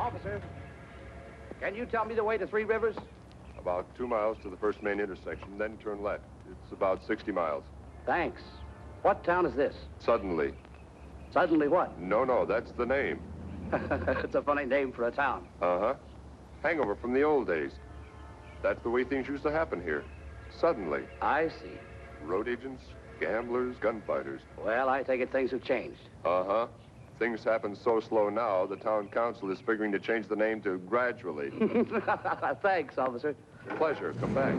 Officer, can you tell me the way to Three Rivers? About 2 miles to the first main intersection, then turn left. It's about 60 miles. Thanks. What town is this? Suddenly. Suddenly what? No, that's the name. It's a funny name for a town. Uh-huh. Hangover from the old days. That's the way things used to happen here. Suddenly. I see. Road agents, gamblers, gunfighters. Well, I take it things have changed. Uh-huh. Things happen so slow now, the town council is figuring to change the name to Gradually. Thanks, officer. Pleasure. Come back.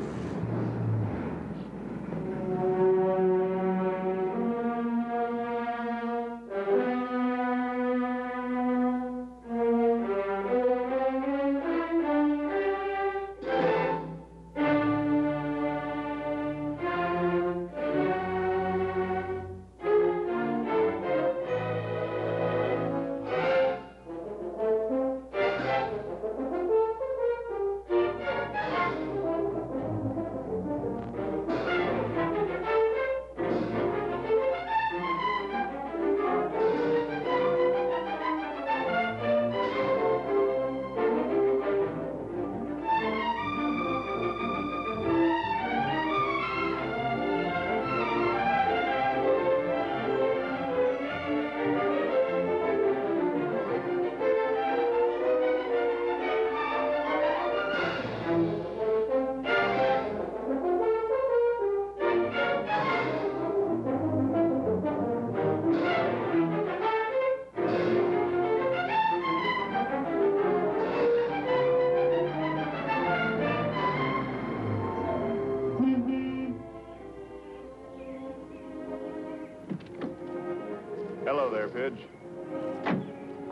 Hello there, Pidge.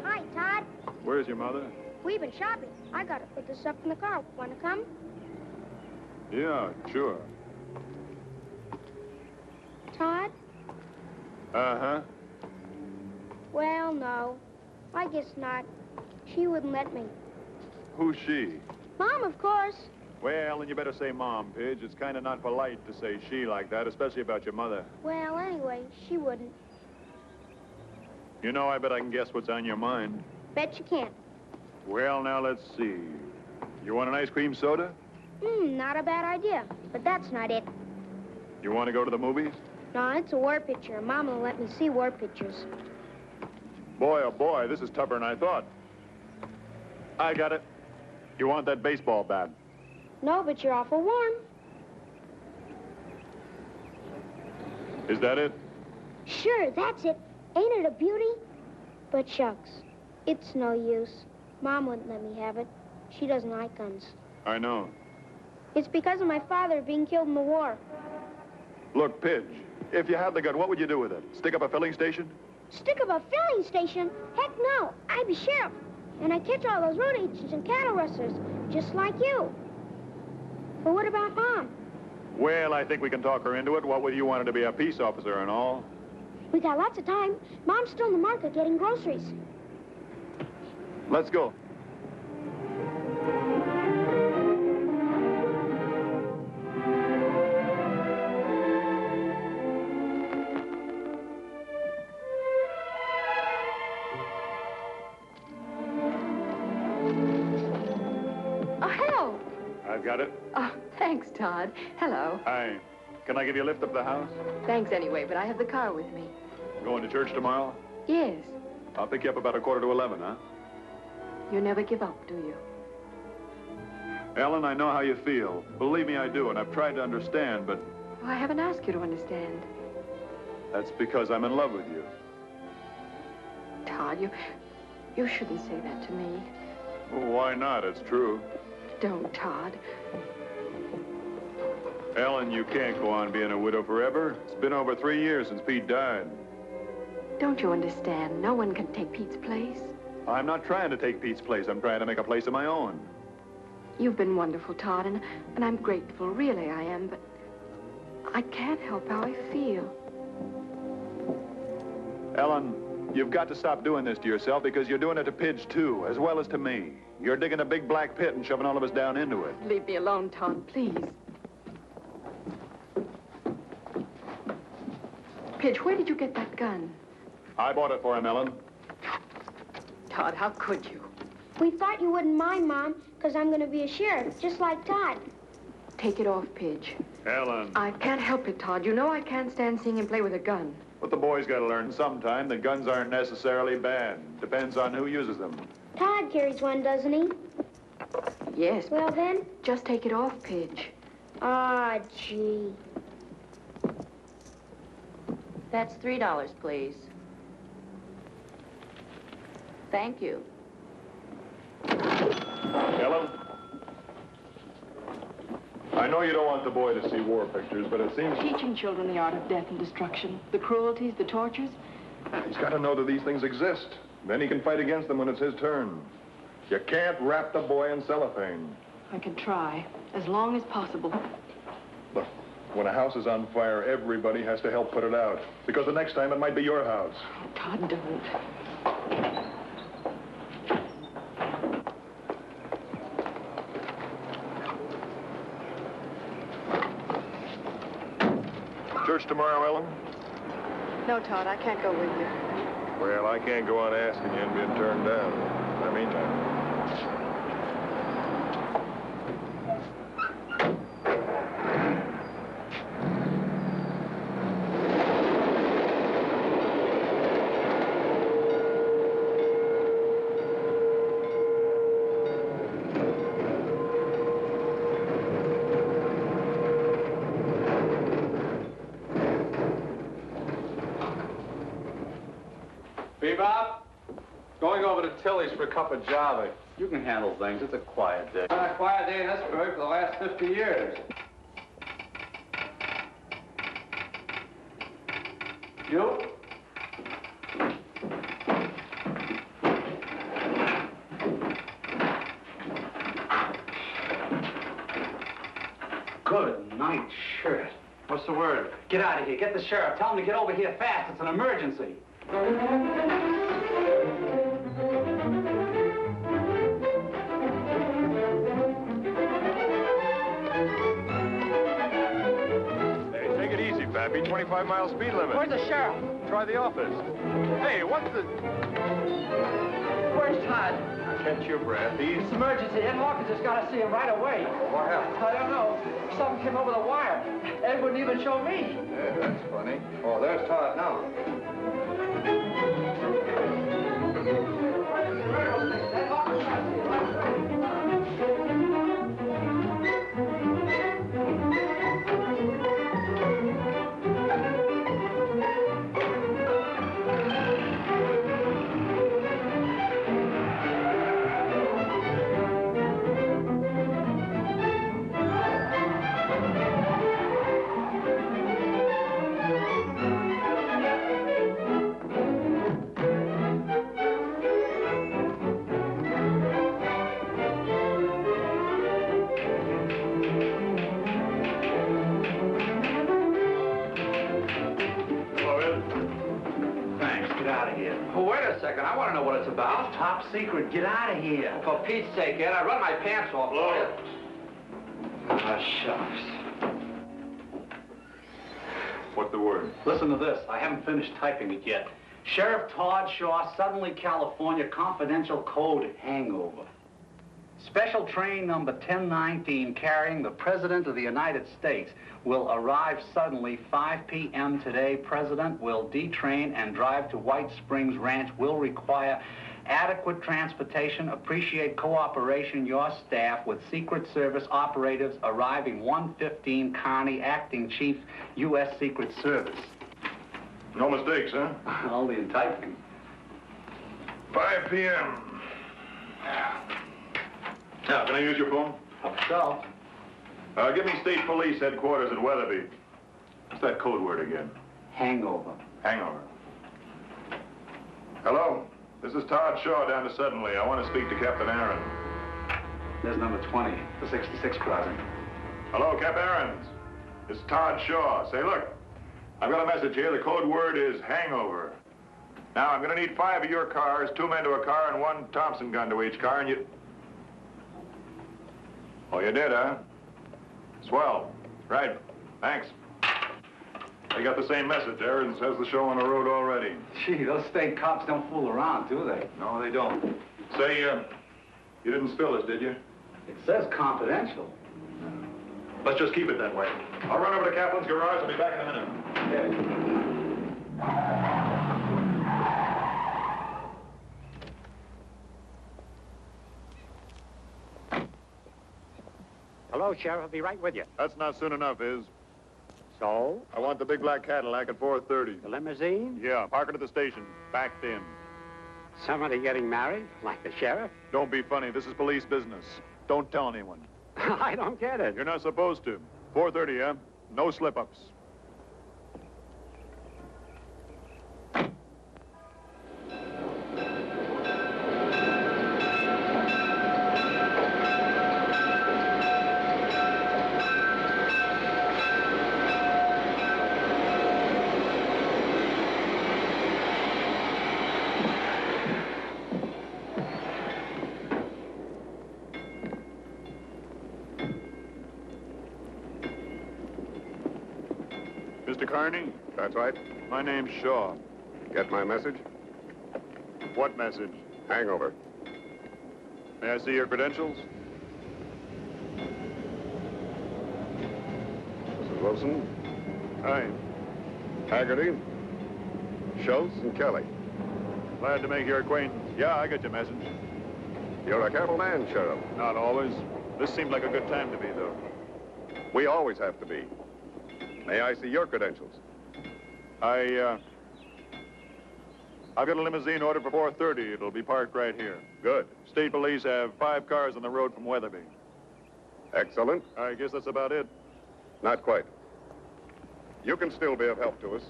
Hi, Todd. Where's your mother? We've been shopping. I gotta put this up in the car. Want to come? Yeah, sure. Todd? Uh-huh. Well, no. I guess not. She wouldn't let me. Who's she? Mom, of course. Well, then you better say Mom, Pidge. It's kind of not polite to say she like that, especially about your mother. Well, anyway, she wouldn't. You know, I bet I can guess what's on your mind. Bet you can't. Well, now, let's see. You want an ice cream soda? Not a bad idea. But that's not it. You want to go to the movies? No, it's a war picture. Mom will let me see war pictures. Boy, oh boy, this is tougher than I thought. I got it. You want that baseball bat? No, but you're awful warm. Is that it? Sure, that's it. Ain't it a beauty? But shucks, it's no use. Mom wouldn't let me have it. She doesn't like guns. I know. It's because of my father being killed in the war. Look, Pidge, if you had the gun, what would you do with it? Stick up a filling station? Stick up a filling station? Heck no, I'd be sheriff. And I'd catch all those road agents and cattle rustlers, just like you. But what about Mom? Well, I think we can talk her into it. What with you wanting to be a peace officer and all? We got lots of time. Mom's still in the market getting groceries. Let's go. Oh, hello. I've got it. Oh, thanks, Todd. Hello. Hi. Can I give you a lift up the house? Thanks anyway, but I have the car with me. Going to church tomorrow? Yes. I'll pick you up about 11:15, huh? You never give up, do you? Ellen, I know how you feel. Believe me, I do, and I've tried to understand, but Oh, I haven't asked you to understand. that's because I'm in love with you. Todd, you shouldn't say that to me. Well, why not? It's true. Don't, Todd. Ellen, you can't go on being a widow forever. It's been over 3 years since Pete died. Don't you understand? No one can take Pete's place. I'm not trying to take Pete's place. I'm trying to make a place of my own. You've been wonderful, Todd, and I'm grateful. Really, I am, but I can't help how I feel. Ellen, you've got to stop doing this to yourself because you're doing it to Pidge, too, as well as to me. You're digging a big black pit and shoving all of us down into it. Leave me alone, Todd, please. Pidge, where did you get that gun? I bought it for him, Ellen. Todd, how could you? We thought you wouldn't mind, Mom, because I'm going to be a sheriff, just like Todd. Take it off, Pidge. Ellen. I can't help it, Todd. You know I can't stand seeing him play with a gun. But the boys got to learn sometime that guns aren't necessarily bad. Depends on who uses them. Todd carries one, doesn't he? Yes. Well, then? Just take it off, Pidge. Ah, gee. That's $3, please. Thank you. Ellen? I know you don't want the boy to see war pictures, but it seems... Teaching children the art of death and destruction, the cruelties, the tortures. He's got to know that these things exist. Then he can fight against them when it's his turn. You can't wrap the boy in cellophane. I can try, as long as possible. Look, when a house is on fire, everybody has to help put it out. Because the next time it might be your house. Oh, Todd, don't. Church tomorrow, Ellen? No, Todd, I can't go with you. Well, I can't go on asking you and being turned down. In the meantime... Bebop, going over to Tilly's for a cup of Java. You can handle things. It's a quiet day. It's been a quiet day in Esbury for the last 50 years. You? Good night, shirt. What's the word? Get out of here. Get the sheriff. Tell him to get over here fast. It's an emergency. Hey, take it easy, Pappy. 25-mile speed limit. Where's the sheriff? Try the office. Hey, what's the... Where's Todd? Catch your breath. He's... It's emergency. Ed Hawkins has got to see him right away. What happened? I don't know. Something came over the wire. Ed wouldn't even show me. Yeah, that's funny. Oh, there's Todd now. Ed Hawkins has to see him right away. I want to know what it's about. It's top secret. Get out of here. For Pete's sake, Ed, I'd run my pants off for you. Ah, shucks. What's the word? Listen to this. I haven't finished typing it yet. Sheriff Todd Shaw, suddenly California, confidential code hangover. Special train number 1019 carrying the President of the United States will arrive suddenly 5 p.m. today. President will detrain and drive to White Springs Ranch. Will require adequate transportation. Appreciate cooperation, your staff, with Secret Service operatives arriving 115 Kearney, Acting Chief, U.S. Secret Service. No mistakes, huh? Only in typing. 5 p.m. Now, can I use your phone? So, Give me State Police Headquarters at Weatherby. What's that code word again? hangover. Hangover. Hello? This is Todd Shaw down to Suddenly. I want to speak to Captain Aaron. There's number 20, the 66 crossing. Hello, Cap Aarons. It's Todd Shaw. Say, look, I've got a message here. The code word is hangover. Now, I'm going to need 5 of your cars, 2 men to a car, and 1 Thompson gun to each car, and you... Oh, you did, huh? Swell. Right. Thanks. I got the same message. Aarons has the show on the road already. Gee, those state cops don't fool around, do they? No, they don't. Say, You didn't spill this, did you? It says confidential. Let's just keep it that way. I'll run over to Kaplan's garage. I'll be back in a minute. Hello, Sheriff. I'll be right with you. That's not soon enough, is? So? I want the big black Cadillac at 4:30. The limousine? Yeah, park it at the station. Backed in. Somebody getting married? Like the sheriff? Don't be funny. This is police business. Don't tell anyone. I don't get it. You're not supposed to. 4:30, huh? No slip-ups. Mr. Carney? That's right. My name's Shaw. Get my message? What message? Hangover. May I see your credentials? Mrs. Wilson, Hi. Haggerty, Schultz, and Kelly. Glad to make your acquaintance. Yeah, I got your message. You're a careful man, Sheriff. Not always. This seemed like a good time to be, though. We always have to be. May I see your credentials? I've got a limousine ordered for 4:30. It'll be parked right here. Good. State police have 5 cars on the road from Weatherby. Excellent. I guess that's about it. Not quite. You can still be of help to us.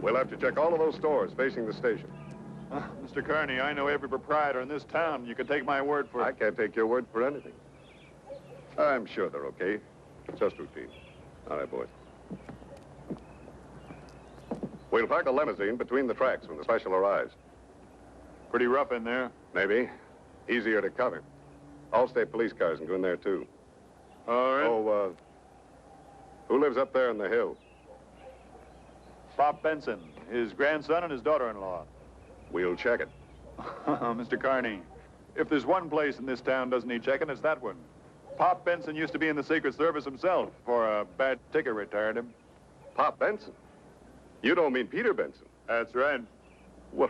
We'll have to check all of those stores facing the station. Mr. Carney, I know every proprietor in this town. You can take my word for it. I can't take your word for anything. I'm sure they're okay. Just routine. All right, boys. We'll park a limousine between the tracks when the special arrives. Pretty rough in there. Maybe. Easier to cover. All state police cars can go in there, too. All right. Oh, who lives up there in the hills? Pop Benson, his grandson and his daughter-in-law. We'll check it. Mr. Carney, if there's one place in this town doesn't need checking, it's that one. Pop Benson used to be in the Secret Service himself. For a bad ticket retired him. Pop Benson? You don't mean Peter Benson? That's right. Well,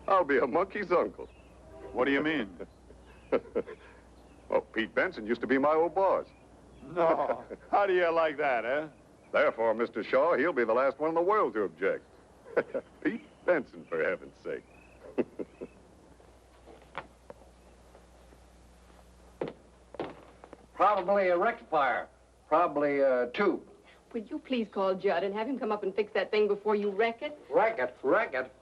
I'll be a monkey's uncle. What do you mean? Well, Pete Benson used to be my old boss. No. How do you like that, eh? Therefore, Mr. Shaw, he'll be the last one in the world to object. Pete Benson, for heaven's sake. Probably a rectifier. Probably a tube. Would you please call Judd and have him come up and fix that thing before you wreck it? Wreck it.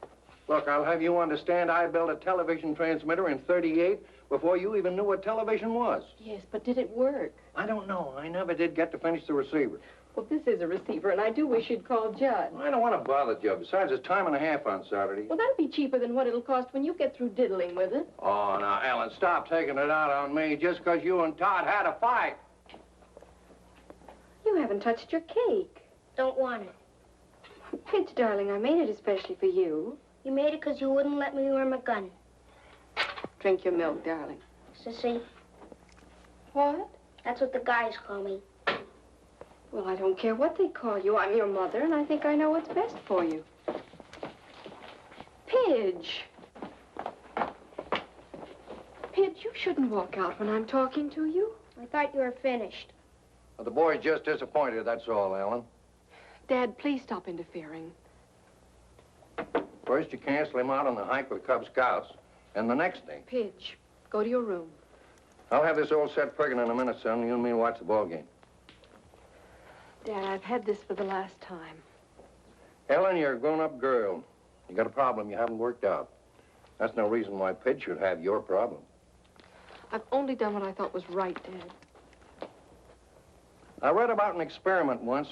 Look, I'll have you understand I built a television transmitter in '38 before you even knew what television was. Yes, but did it work? I don't know. I never did get to finish the receiver. Well, this is a receiver, and I do wish you'd call Judd. I don't want to bother you. Besides, it's time and a half on Saturday. Well, that'll be cheaper than what it'll cost when you get through diddling with it. Oh, now, Ellen, stop taking it out on me just because you and Todd had a fight. You haven't touched your cake. Don't want it. Pitch, darling, I made it especially for you. You made it because you wouldn't let me wear my gun. Drink your milk, darling. Sissy, What? that's what the guys call me. Well, I don't care what they call you. I'm your mother, and I think I know what's best for you. Pidge. Pidge, you shouldn't walk out when I'm talking to you. I thought you were finished. Well, the boy's just disappointed, that's all, Ellen. Dad, please stop interfering. First, you cancel him out on the hike with Cub Scouts, and the next thing, Pidge, go to your room. I'll have this old set friggin' in a minute, son. You and me watch the ball game. Dad, I've had this for the last time. Ellen, you're a grown-up girl. You got a problem you haven't worked out. That's no reason why Pidge should have your problem. I've only done what I thought was right, Dad. I read about an experiment once.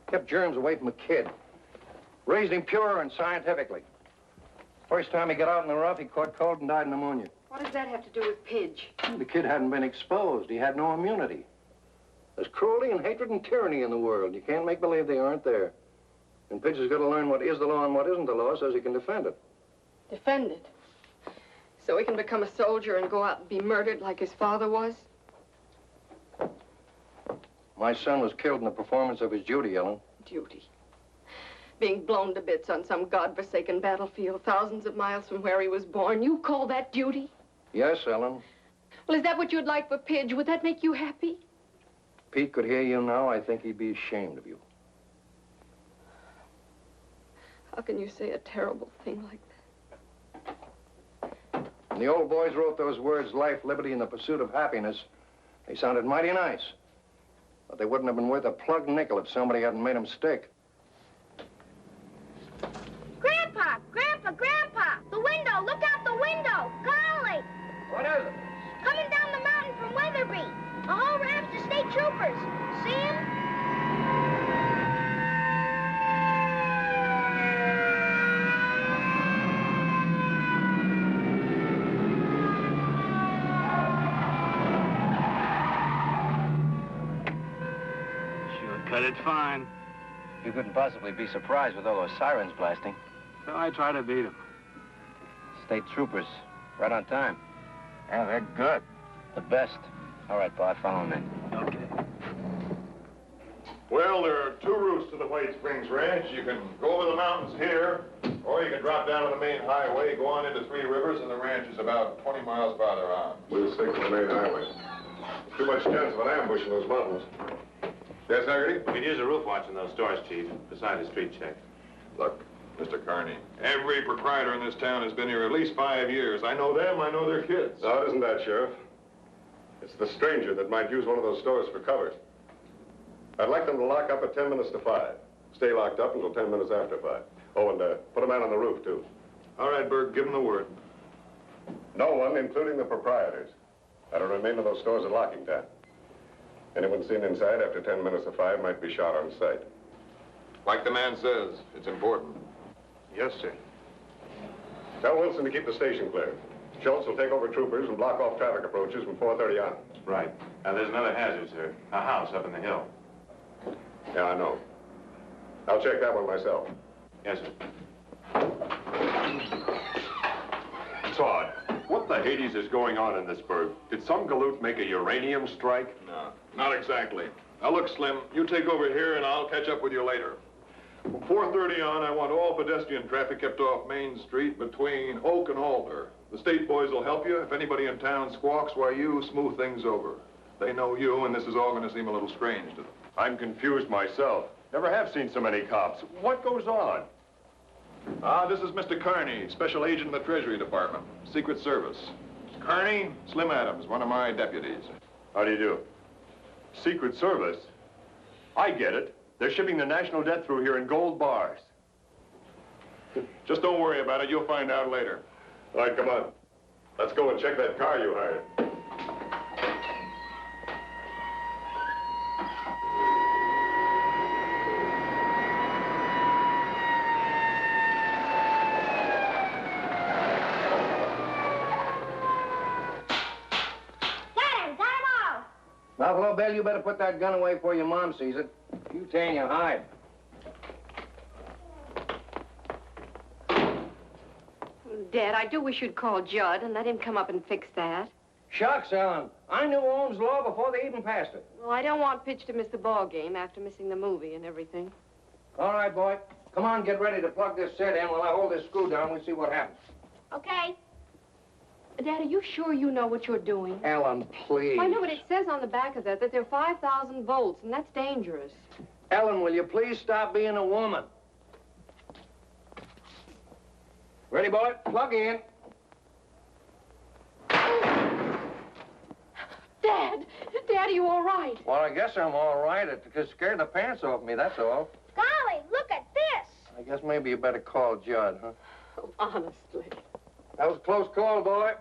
Kept germs away from a kid. Raised him pure and scientifically. First time he got out in the rough, he caught cold and died of pneumonia. What does that have to do with Pidge? The kid hadn't been exposed. He had no immunity. There's cruelty and hatred and tyranny in the world. You can't make believe they aren't there. And Pidge has got to learn what is the law and what isn't the law so he can defend it. Defend it. So he can become a soldier and go out and be murdered like his father was? My son was killed in the performance of his duty, Ellen. Duty. Being blown to bits on some godforsaken battlefield thousands of miles from where he was born. You call that duty? Yes, Ellen. Well, is that what you'd like for Pidge? Would that make you happy? Pete could hear you now. I think he'd be ashamed of you. How can you say a terrible thing like that? When the old boys wrote those words, life, liberty, and the pursuit of happiness, they sounded mighty nice. But they wouldn't have been worth a plugged nickel if somebody hadn't made them stick. Grandpa! Grandpa! Grandpa! The window! Look out the window! Golly! What is it? Coming down the mountain from Weatherby. A whole raft of state troopers. See 'em? Cut it fine. You couldn't possibly be surprised with all those sirens blasting. So I try to beat him. State troopers, right on time. Yeah, they're good. The best. All right, Bart, follow me. Okay. Well, there are two routes to the White Springs Ranch. You can go over the mountains here, or you can drop down to the main highway, go on into Three Rivers, and the ranch is about 20 miles farther on. We'll stick to the main highway. Too much chance of an ambush in those mountains. Yes, Haggerty? We could use a roof watch in those stores, Chief, beside the street check. Look, Mr. Carney, every proprietor in this town has been here at least 5 years. I know them, I know their kids. No, it isn't that, Sheriff. It's the stranger that might use one of those stores for cover. I'd like them to lock up at 10 minutes to 5. Stay locked up until 10 minutes after 5. Oh, and put a man on the roof, too. All right, Berg, give them the word. No one, including the proprietors, that'll remain in those stores at locking time. Anyone seen inside after 10 minutes to 5 might be shot on sight. Like the man says, it's important. Yes, sir. Tell Wilson to keep the station clear. Schultz will take over troopers and block off traffic approaches from 4:30 on. Right. Now, there's another hazard, sir. A house up in the hill. Yeah, I know. I'll check that one myself. Yes, sir. Todd, what the Hades is going on in this burg? Did some galoot make a uranium strike? No, not exactly. Now, look, Slim, you take over here, and I'll catch up with you later. From 4:30 on, I want all pedestrian traffic kept off Main Street between Oak and Alder. The state boys will help you. If anybody in town squawks, why, you smooth things over. They know you, and this is all going to seem a little strange to them. I'm confused myself. Never have seen so many cops. What goes on? This is Mr. Carney, Special Agent in the Treasury Department, Secret Service. Carney, Slim Adams, one of my deputies. How do you do? Secret Service? I get it. They're shipping the national debt through here in gold bars. Just don't worry about it. You'll find out later. All right, come on. Let's go and check that car you hired. Buffalo Bill, you better put that gun away before your mom sees it. You tan your hide. Dad, I do wish you'd call Judd and let him come up and fix that. Shucks, Ellen. I knew Ohm's law before they even passed it. Well, I don't want Pitch to miss the ball game after missing the movie and everything. All right, boy. Come on, get ready to plug this set in while I hold this screw down. We'll see what happens. Okay. Dad, are you sure you know what you're doing? Ellen, please. I know, but it says on the back of that they're 5,000 volts, and that's dangerous. Ellen, will you please stop being a woman? Ready, boy? Plug in. Dad! Dad, are you all right? Well, I guess I'm all right. It just scared the pants off me, that's all. Golly, look at this. I guess maybe you better call Judd, huh? Oh, honestly. That was a close call, boy.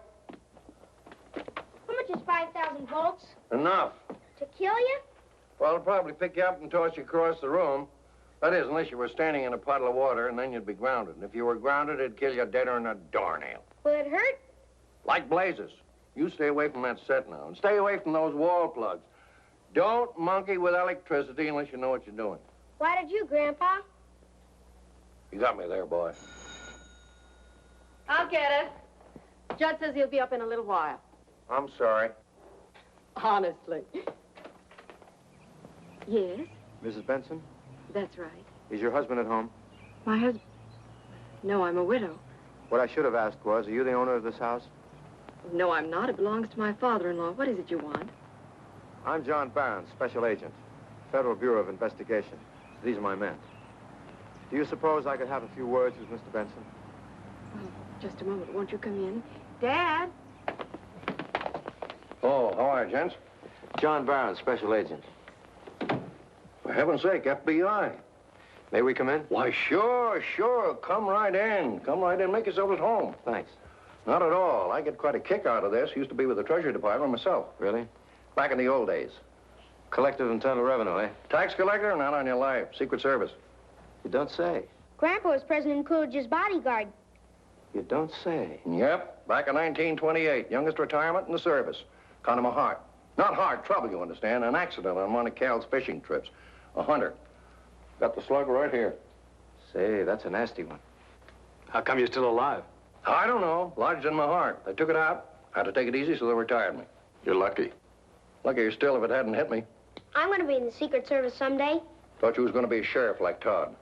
How much is 5,000 volts? Enough. To kill you? Well, it'll probably pick you up and toss you across the room. That is, unless you were standing in a puddle of water, and then you'd be grounded. And if you were grounded, it'd kill you deader than a doornail. Will it hurt? Like blazes. You stay away from that set now, and stay away from those wall plugs. Don't monkey with electricity unless you know what you're doing. Why did you, Grandpa? You got me there, boy. I'll get it. Judd says he'll be up in a little while. I'm sorry. Honestly. Yes, Mrs. Benson, that's right. is your husband at home? My husband? No, I'm a widow. What I should have asked was, are you the owner of this house? No, I'm not. It belongs to my father-in-law. What is it you want? I'm John Barron, Special Agent, Federal Bureau of Investigation. These are my men. Do you suppose I could have a few words with Mr. Benson? Oh, just a moment. Won't you come in? Dad? Oh, how are you, gents? John Barron, Special Agent. For heaven's sake, FBI. May we come in? Why, sure. Come right in. Come right in. Make yourself at home. Thanks. Not at all. I get quite a kick out of this. Used to be with the Treasury Department myself. Really? Back in the old days. Collective Internal Revenue, eh? Tax collector? Not on your life. Secret Service. You don't say. Grandpa was President Coolidge's bodyguard. You don't say. Yep. Back in 1928. Youngest retirement in the service. Caught him a heart. Not heart trouble, you understand. An accident on one of Cal's fishing trips. A hunter. Got the slug right here. Say, that's a nasty one. How come you're still alive? I don't know. Lodged in my heart. They took it out. Had to take it easy, so they retired me. You're lucky. Luckier still if it hadn't hit me. I'm going to be in the Secret Service someday. Thought you was going to be a sheriff like Todd.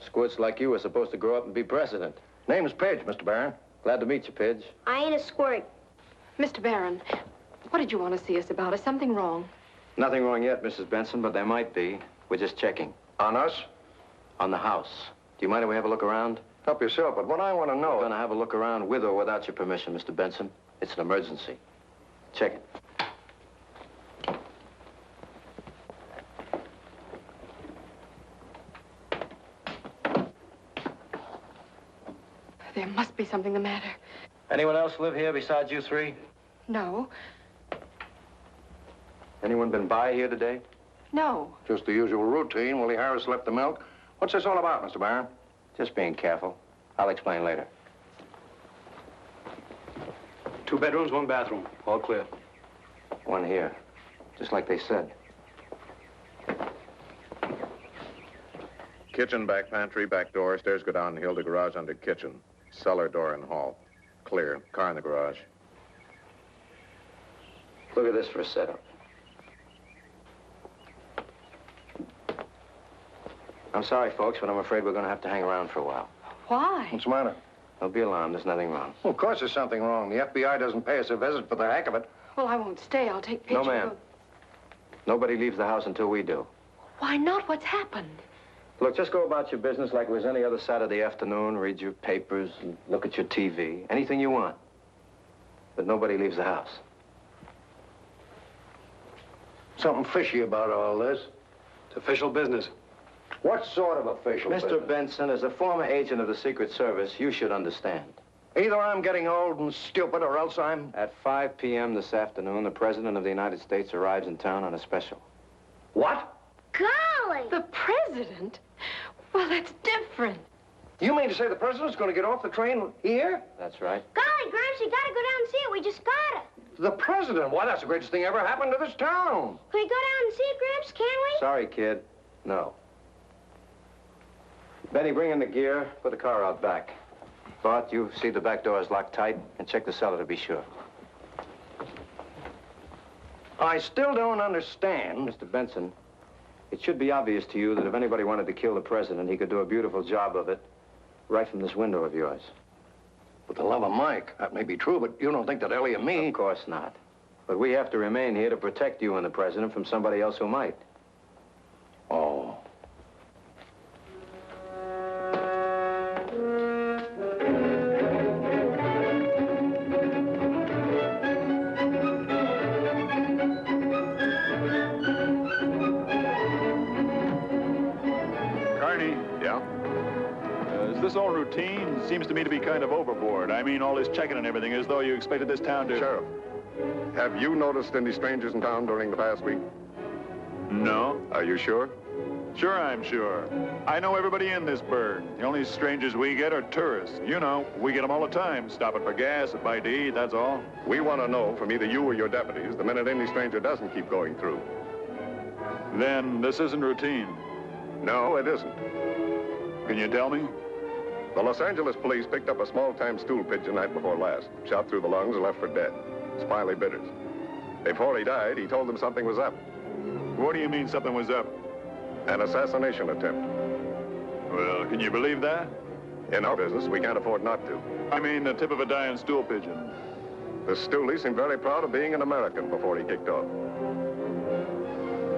Squirts like you were supposed to grow up and be president. Name's Pidge, Mr. Barron. Glad to meet you, Pidge. I ain't a squirt. Mr. Barron, what did you want to see us about? Is something wrong? Nothing wrong yet, Mrs. Benson, but there might be. We're just checking. On us? On the house. Do you mind if we have a look around? Help yourself, but what I want to know... We're going to have a look around with or without your permission, Mr. Benson. It's an emergency. Check it. There must be something the matter. Anyone else live here besides you three? No. Anyone been by here today? No. Just the usual routine. Willie Harris left the milk. What's this all about, Mr. Barron? Just being careful. I'll explain later. 2 bedrooms, 1 bathroom. All clear. One here. Just like they said. Kitchen, back pantry, back door. Stairs go down the hill to garage under kitchen. Cellar door and hall. Clear. Car in the garage. Look at this for a setup. I'm sorry, folks, but I'm afraid we're going to have to hang around for a while. Why? What's the matter? Don't be alarmed. There's nothing wrong. Well, of course there's something wrong. The FBI doesn't pay us a visit for the heck of it. Well, I won't stay. I'll take pictures. No, ma'am. Nobody leaves the house until we do. Why not? What's happened? Look, just go about your business like it was any other Saturday afternoon. Read your papers and look at your TV. Anything you want. But nobody leaves the house. Something fishy about all this. It's official business. What sort of official Mr. business? Benson, as a former agent of the Secret Service, you should understand. Either I'm getting old and stupid or else I'm... At 5 p.m. this afternoon, the President of the United States arrives in town on a special. What? Golly! The president? Well, that's different. You mean to say the president's going to get off the train here? That's right. Golly, Gramps, you gotta go down and see it. We just got it. The president? Why, that's the greatest thing ever happened to this town. Can we go down and see it, Gramps? Can we? Sorry, kid. No. Benny, bring in the gear. Put the car out back. Bart, you see the back door is locked tight, and check the cellar to be sure. I still don't understand. Mr. Benson, it should be obvious to you that if anybody wanted to kill the president, he could do a beautiful job of it right from this window of yours. With the love of Mike, that may be true, but you don't think that Ellie and me... Of course not. But we have to remain here to protect you and the president from somebody else who might. Oh. This all routine seems to me to be kind of overboard. I mean, all this checking and everything, as though you expected this town to... Sheriff, have you noticed any strangers in town during the past week? No. Are you sure? Sure, I'm sure. I know everybody in this burg. The only strangers we get are tourists. You know, we get them all the time, stopping for gas and bite to eat, that's all. We want to know from either you or your deputies the minute any stranger doesn't keep going through. Then this isn't routine. No, it isn't. Can you tell me? The Los Angeles police picked up a small-time stool pigeon night before last, shot through the lungs and left for dead. Smiley Bitters. Before he died, he told them something was up. What do you mean something was up? An assassination attempt. Well, can you believe that? In our business, we can't afford not to. I mean, the tip of a dying stool pigeon. The stoolie seemed very proud of being an American before he kicked off.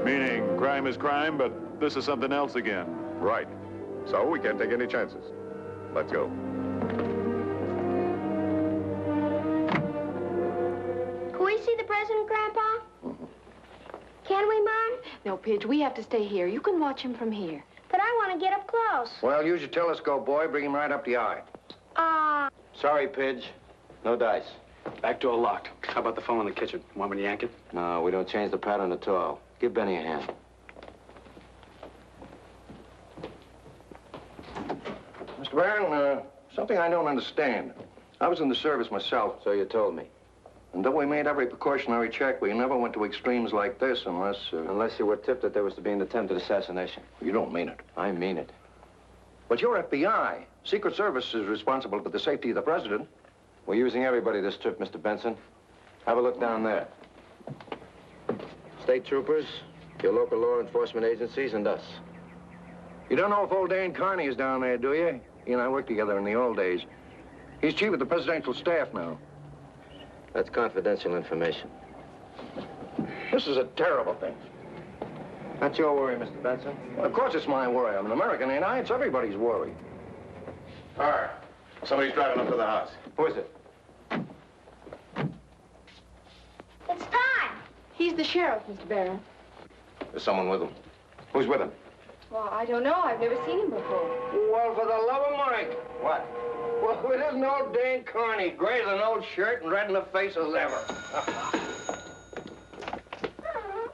Meaning crime is crime, but this is something else again. Right. So we can't take any chances. Let's go. Can we see the president, Grandpa? Can we, Mom? No, Pidge, we have to stay here. You can watch him from here. But I want to get up close. Well, use your telescope, boy. Bring him right up the eye. Sorry, Pidge. No dice. Back door locked. How about the phone in the kitchen? Want me to yank it? No, we don't change the pattern at all. Give Benny a hand. Mr. Barron, something I don't understand. I was in the service myself. So you told me. And though we made every precautionary check, we never went to extremes like this unless... Unless you were tipped that there was to be an attempted assassination. You don't mean it. I mean it. But you're FBI. Secret Service is responsible for the safety of the president. We're using everybody this trip, Mr. Benson. Have a look down there. State troopers, your local law enforcement agencies, and us. You don't know if old Dan Carney is down there, do you? He and I worked together in the old days. He's chief of the presidential staff now. That's confidential information. This is a terrible thing. Not your worry, Mr. Benson. Well, of course it's my worry. I'm an American, ain't I? It's everybody's worry. All right. Somebody's driving up to the house. Who is it? It's Todd. He's the sheriff, Mr. Barron. There's someone with him. Who's with him? Well, I don't know. I've never seen him before. Well, for the love of Mike. What? Well, it isn't old Dan Carney, gray as an old shirt and red in the face as ever.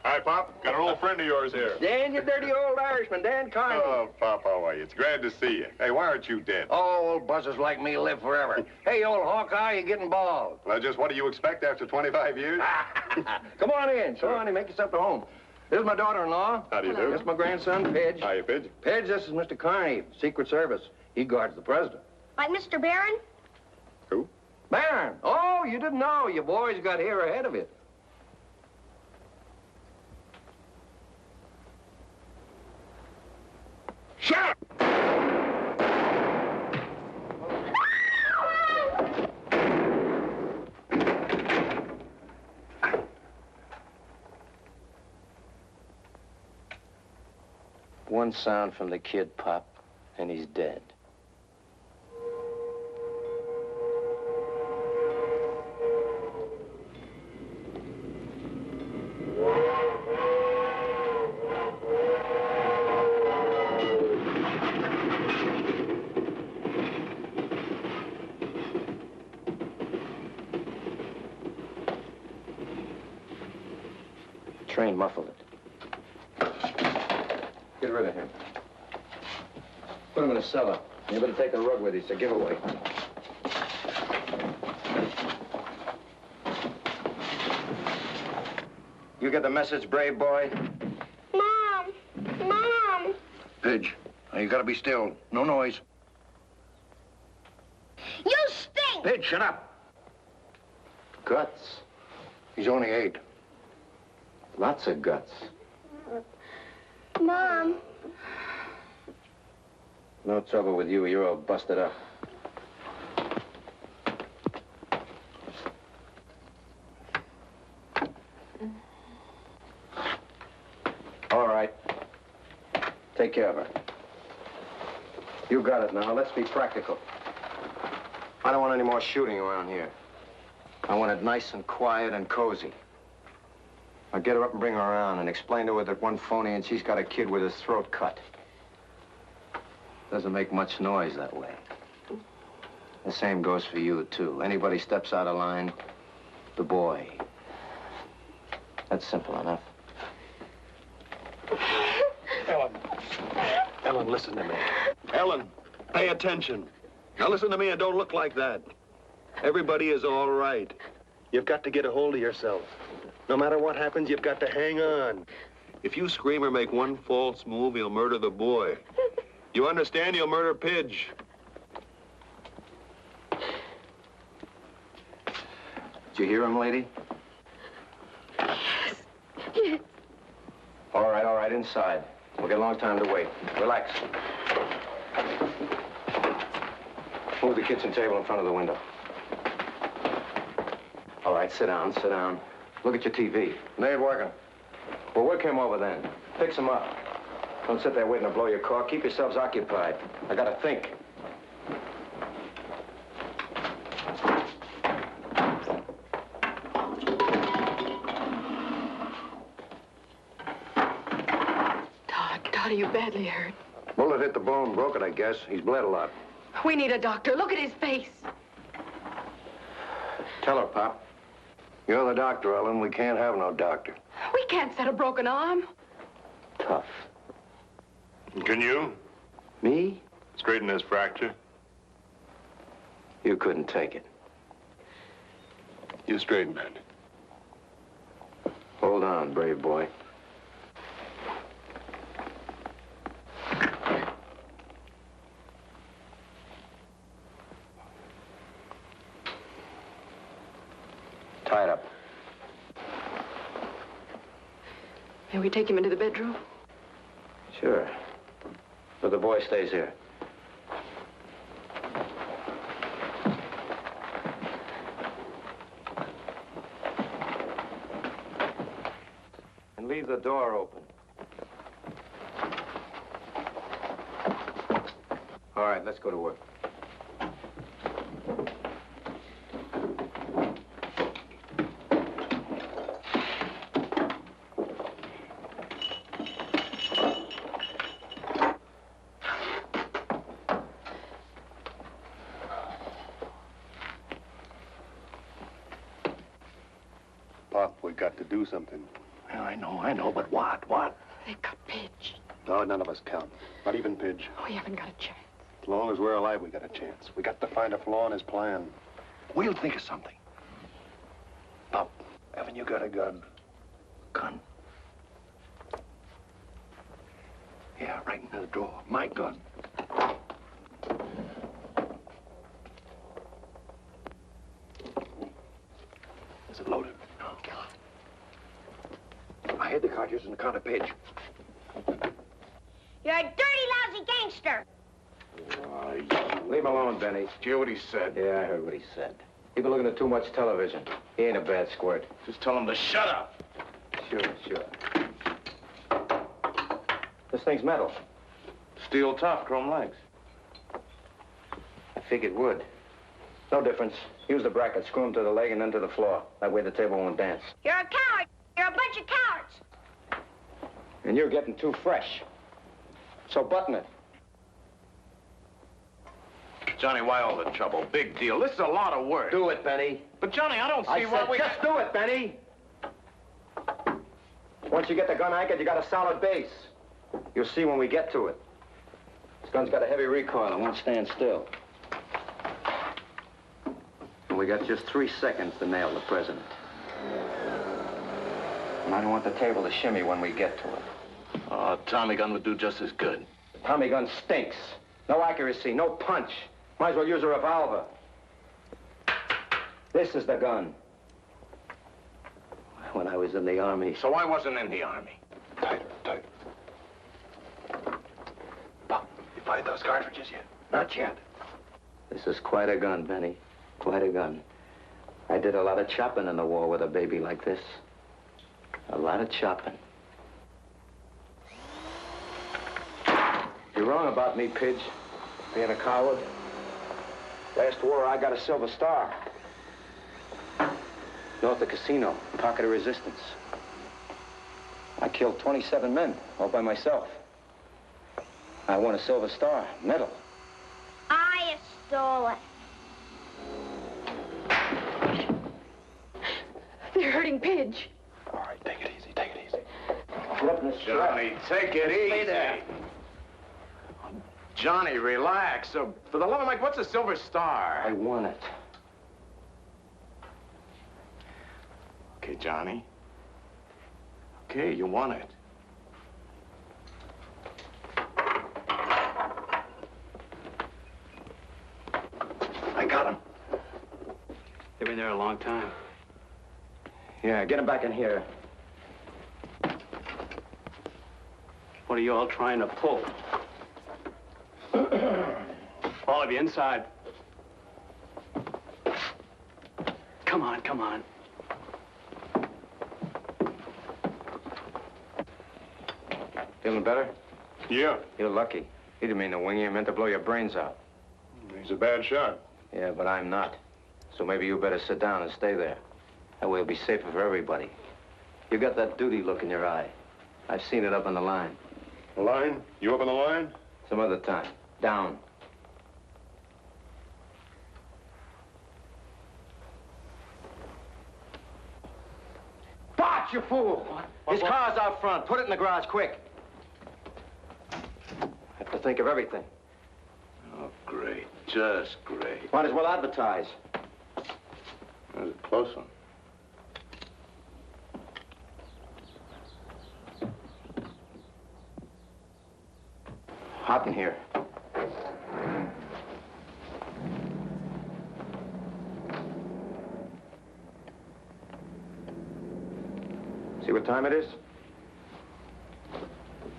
Hi, Pop. Got an old friend of yours here. Dan, you dirty old Irishman, Dan Carney. Oh, Pop, how are you? It's glad to see you. Hey, why aren't you dead? Oh, old buzzers like me live forever. Hey, old Hawkeye, you're getting bald. Well, just what do you expect after 25 years? Come on in. Come on in, make yourself at home. This is my daughter-in-law. How do you do? This is my grandson, Pidge. Hiya, Pidge. Pidge, this is Mr. Carney, Secret Service. He guards the president. Like Mr. Barron? Who? Barron. Oh, you didn't know. You boys got here ahead of it. Shut up! One sound from the kid, Pop, and he's dead. Train muffled it. Get rid of him. Put him in a cellar. You better take a rug with you. It's a giveaway. You get the message, brave boy? Mom! Mom! Pidge, now you gotta be still. No noise. You stink! Pidge, shut up. Guts. He's only 8. Lots of guts. Mom. No trouble with you. You're all busted up. All right. Take care of her. You got it now. Let's be practical. I don't want any more shooting around here. I want it nice and quiet and cozy. I'll get her up and bring her around and explain to her that one phony and she's got a kid with his throat cut. Doesn't make much noise that way. The same goes for you, too. Anybody steps out of line, the boy. That's simple enough. Ellen, listen to me. Ellen, pay attention. Now listen to me and don't look like that. Everybody is all right. You've got to get a hold of yourself. No matter what happens, you've got to hang on. If you scream or make one false move, he'll murder the boy. You understand? He'll murder Pidge. Did you hear him, lady? Yes. All right, inside. We'll get a long time to wait. Relax. Move the kitchen table in front of the window. All right, sit down. Look at your TV. They ain't working. Well, work him over then. Fix him up. Don't sit there waiting to blow your cork. Keep yourselves occupied. I gotta think. Todd, are you badly hurt? Bullet hit the bone, broke it, I guess. He's bled a lot. We need a doctor. Look at his face. Tell her, Pop. You're the doctor, Ellen. We can't have no doctor. We can't set a broken arm. Tough. Can you? Me? Straighten this fracture. You couldn't take it. You straighten it. Hold on, brave boy. Tie it up. May we take him into the bedroom? Sure. But the boy stays here. And leave the door open. All right, let's go to work. Got to do something. Well, I know, but what? They got Pidge. No, none of us count. Not even Pidge. We haven't got a chance. As long as we're alive, we got a chance. We got to find a flaw in his plan. We'll think of something. Pop, haven't you got a gun? Gun? Yeah, right in the drawer. My gun. Is it loaded? No. I hid the cartridge in the counter page. You're a dirty, lousy gangster. Leave him alone, Benny. Did you hear what he said? Yeah, I heard what he said. He's been looking at too much television. He ain't a bad squirt. Just tell him to shut up. Sure. This thing's metal. Steel top, chrome legs. I figured wood. No difference. Use the bracket, screw them to the leg and then to the floor. That way the table won't dance. You're a coward. You're a bunch of cowards. And you're getting too fresh. So button it. Johnny, why all the trouble? Big deal. This is a lot of work. Do it, Benny. But, Johnny, I don't see I why said we... just do it, Benny. Once you get the gun anchored, you got a solid base. You'll see when we get to it. This gun's got a heavy recoil. It won't stand still. And we got just 3 seconds to nail the president. And I don't want the table to shimmy when we get to it. Oh, Tommy gun would do just as good. The Tommy gun stinks. No accuracy, no punch. Might as well use a revolver. This is the gun. When I was in the Army. So I wasn't in the Army. Tighter. Pop, you find those cartridges yet? Not yet. This is quite a gun, Benny. Quite a gun. I did a lot of chopping in the war with a baby like this. A lot of chopping. You're wrong about me, Pidge. Being a coward. Last war, I got a Silver Star. North of Casino, pocket of resistance. I killed 27 men, all by myself. I won a Silver Star, medal. I stole it. They're hurting Pidge. All right, take it easy. Johnny, take it easy. Stay there. Johnny, relax. For the love of Mike, what's a Silver Star? I won it. Okay, Johnny. Okay, you won it. I got him. They've been there a long time. Yeah, get him back in here. What are you all trying to pull? All of you inside. Come on, come on. Feeling better? Yeah. You're lucky. He didn't mean to wing you. He meant to blow your brains out. He's a bad shot. Yeah, but I'm not. So maybe you better sit down and stay there. That way it'll be safer for everybody. You got that duty look in your eye. I've seen it up on the line. The line? You up on the line? Some other time. Down. Bart, you fool! His car's out front. Put it in the garage, quick. I have to think of everything. Oh, great. Just great. Might as well advertise. That was a close one. Hot in here. See what time it is?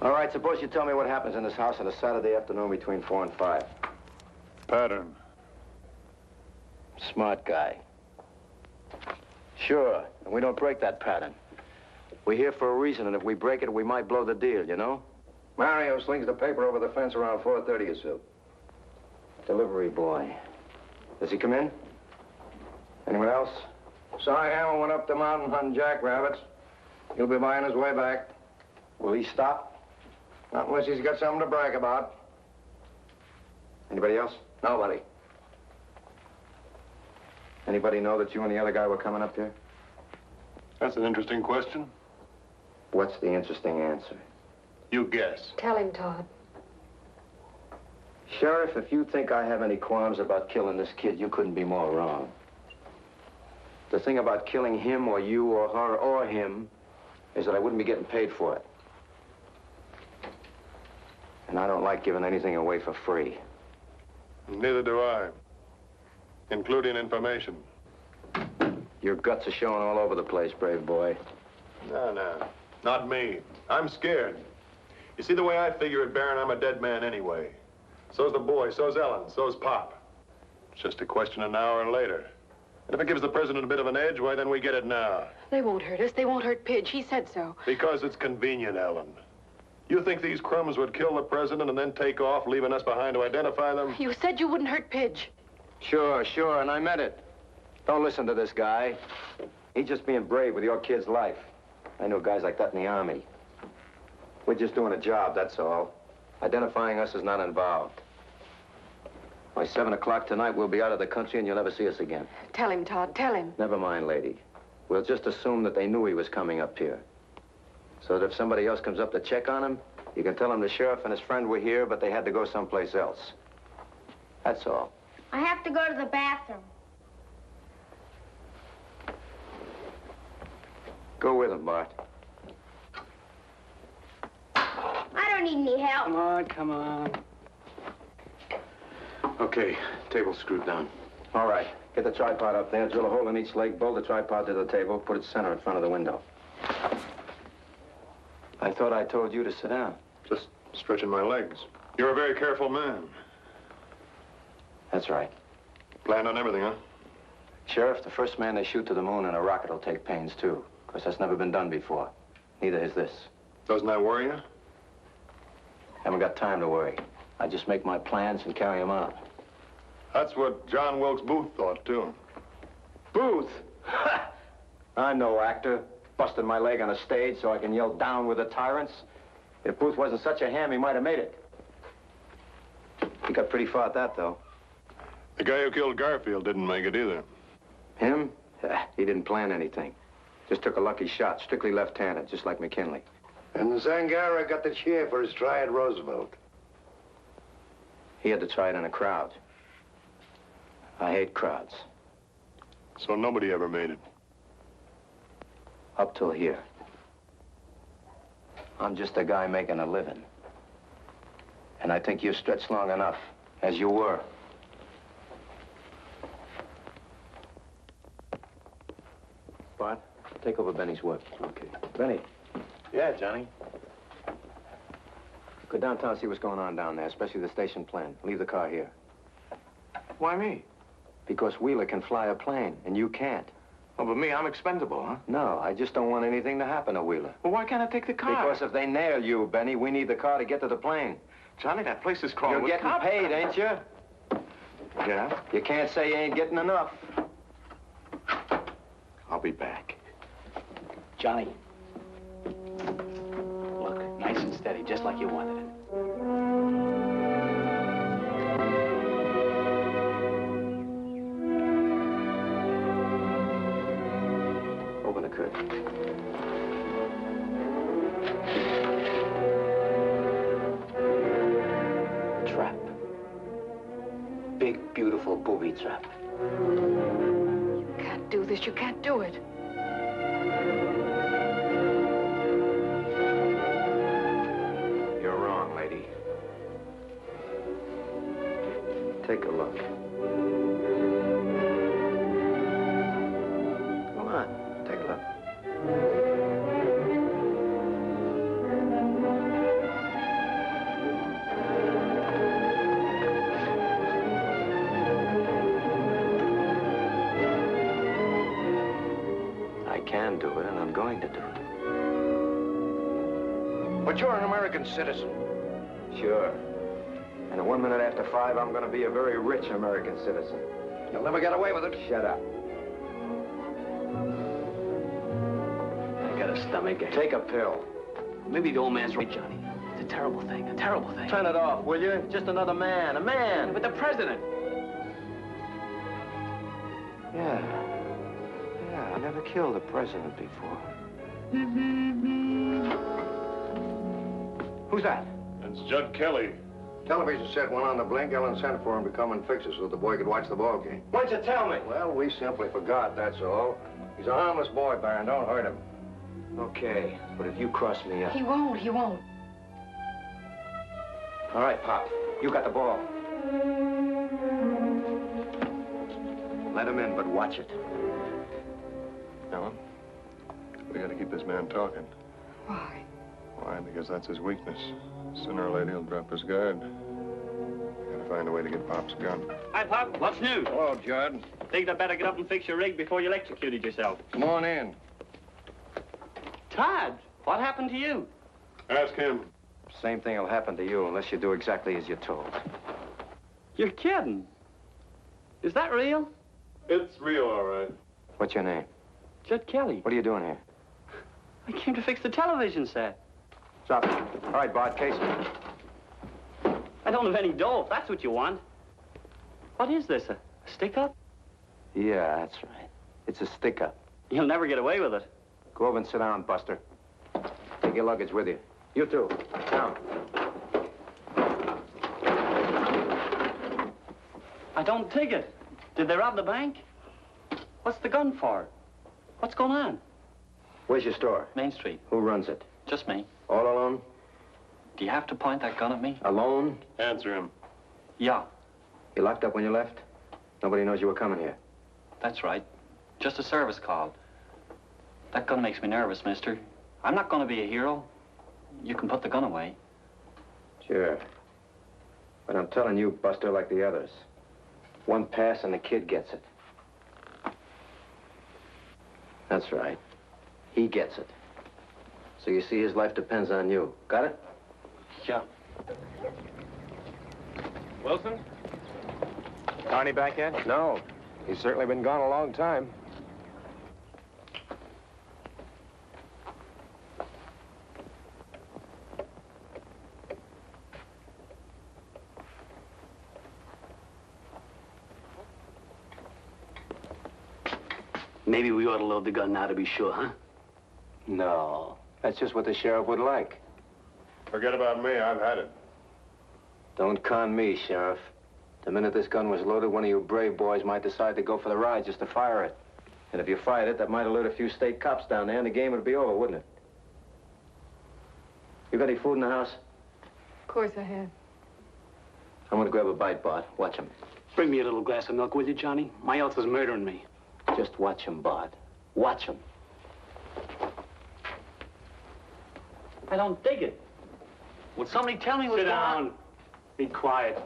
All right, suppose you tell me what happens in this house on a Saturday afternoon between 4 and 5. Pattern. Smart guy. Sure, and we don't break that pattern. We're here for a reason, and if we break it, we might blow the deal, you know? Mario slings the paper over the fence around 4:30 or so. Delivery boy. Does he come in? Anyone else? Sorry, Hammer went up the mountain hunting jackrabbits. He'll be by on his way back. Will he stop? Not unless he's got something to brag about. Anybody else? Nobody. Anybody know that you and the other guy were coming up here? That's an interesting question. What's the interesting answer? You guess. Tell him, Todd. Sheriff, if you think I have any qualms about killing this kid, you couldn't be more wrong. The thing about killing him or you or her or him is that I wouldn't be getting paid for it. And I don't like giving anything away for free. Neither do I. Including information. Your guts are showing all over the place, brave boy. No. Not me. I'm scared. You see, the way I figure it, Baron, I'm a dead man anyway. So's the boy, so's Ellen, so's Pop. It's just a question of an hour later. And if it gives the president a bit of an edge, why, then we get it now. They won't hurt us. They won't hurt Pidge. He said so. Because it's convenient, Ellen. You think these crumbs would kill the president and then take off, leaving us behind to identify them? You said you wouldn't hurt Pidge. Sure, and I meant it. Don't listen to this guy. He's just being brave with your kid's life. I know guys like that in the Army. We're just doing a job, that's all. Identifying us is not involved. By 7 o'clock tonight, we'll be out of the country and you'll never see us again. Tell him, Todd. Tell him. Never mind, lady. We'll just assume that they knew he was coming up here. So that if somebody else comes up to check on him, you can tell him the sheriff and his friend were here, but they had to go someplace else. That's all. I have to go to the bathroom. Go with him, Bart. I don't need any help. Come on. Okay, table's screwed down. All right. Get the tripod up there, drill a hole in each leg, bolt the tripod to the table, put it center in front of the window. I thought I told you to sit down. Just stretching my legs. You're a very careful man. That's right. Planned on everything, huh? Sheriff, the first man they shoot to the moon in a rocket will take pains, too. Because that's never been done before. Neither has this. Doesn't that worry you? Haven't got time to worry. I just make my plans and carry them out. That's what John Wilkes Booth thought, too. Booth? I'm no actor. Busted my leg on a stage so I can yell down with the tyrants. If Booth wasn't such a ham, he might have made it. He got pretty far at that, though. The guy who killed Garfield didn't make it either. Him? He didn't plan anything. Just took a lucky shot, strictly left-handed, just like McKinley. And Zangara got the cheer for his try at Roosevelt. He had to try it in a crowd. I hate crowds. So nobody ever made it. Up till here. I'm just a guy making a living. And I think you've stretched long enough, as you were. What? take over Benny's work. Okay. Benny, Yeah, Johnny. go downtown, see what's going on down there, especially the station plan. Leave the car here. Why me? Because Wheeler can fly a plane, and you can't. Oh, but me, I'm expendable, huh? No, I just don't want anything to happen to Wheeler. Well, why can't I take the car? Because if they nail you, Benny, we need the car to get to the plane. Johnny, that place is crawling You're with getting cops. paid, ain't you? Yeah? You can't say you ain't getting enough. I'll be back. Johnny. Look, nice and steady, just like you wanted it. Open the curtain. Trap. Big, beautiful booby trap. You can't do this. You can't do it. You're wrong, lady. Take a look. Come on, take a look. I can do it, and I'm going to do it. But you're an American citizen. Sure. And at 1 minute after 5, I'm going to be a very rich American citizen. You'll never get away with it. Shut up. I got a stomach ache. Take a pill. Maybe the old man's right, Johnny. It's a terrible thing, a terrible thing. Turn it off, will you? Just another man, a man. But the president. Yeah. Yeah, I never killed a president before. Who's that? It's Judd Kelly. Television set went on the blink. Ellen sent for him to come and fix it so that the boy could watch the ball game. Why'd you tell me? Well, we simply forgot, that's all. He's a harmless boy, Baron. Don't hurt him. Okay, but if you cross me up... He won't. He won't. All right, Pop. You got the ball. Let him in, but watch it. Ellen, we gotta keep this man talking. Why? Why? Because that's his weakness. Sooner or later, he'll drop his guard. We gotta find a way to get Pop's gun. Hi, Pop. What's new? Hello, Judd. Think I'd better get up and fix your rig before you electrocuted yourself. Come on in. Todd, what happened to you? Ask him. Same thing will happen to you unless you do exactly as you're told. You're kidding. Is that real? It's real, all right. What's your name? Judd Kelly. What are you doing here? I came to fix the television set. Stop it. All right, Bart, case me. I don't have any dough, if that's what you want. What is this, a stick-up? Yeah, that's right. It's a stick-up. You'll never get away with it. Go over and sit down, Buster. Take your luggage with you. You too. Down. I don't take it. Did they rob the bank? What's the gun for? What's going on? Where's your store? Main Street. Who runs it? Just me. All alone? Do you have to point that gun at me? Alone? Answer him. Yeah, You locked up when you left? Nobody knows you were coming here. that's right. Just a service call. That gun makes me nervous, mister. I'm not going to be a hero. You can put the gun away. Sure. But I'm telling you, Buster, like the others. One pass and the kid gets it. That's right. He gets it. So you see, his life depends on you. Got it? Yeah. Wilson? Carney back yet? No. He's certainly been gone a long time. Maybe we ought to load the gun now to be sure, huh? No. That's just what the sheriff would like. Forget about me. I've had it. Don't con me, Sheriff. The minute this gun was loaded, one of you brave boys might decide to go for the ride just to fire it. And if you fired it, that might alert a few state cops down there, and the game would be over, wouldn't it? You got any food in the house? Of course I have. I'm gonna grab a bite, Bart. Watch him. Bring me a little glass of milk, will you, Johnny? My health is murdering me. Just watch him, Bart. Watch him. I don't dig it. Would somebody tell me what's Sit going on? down. Be quiet.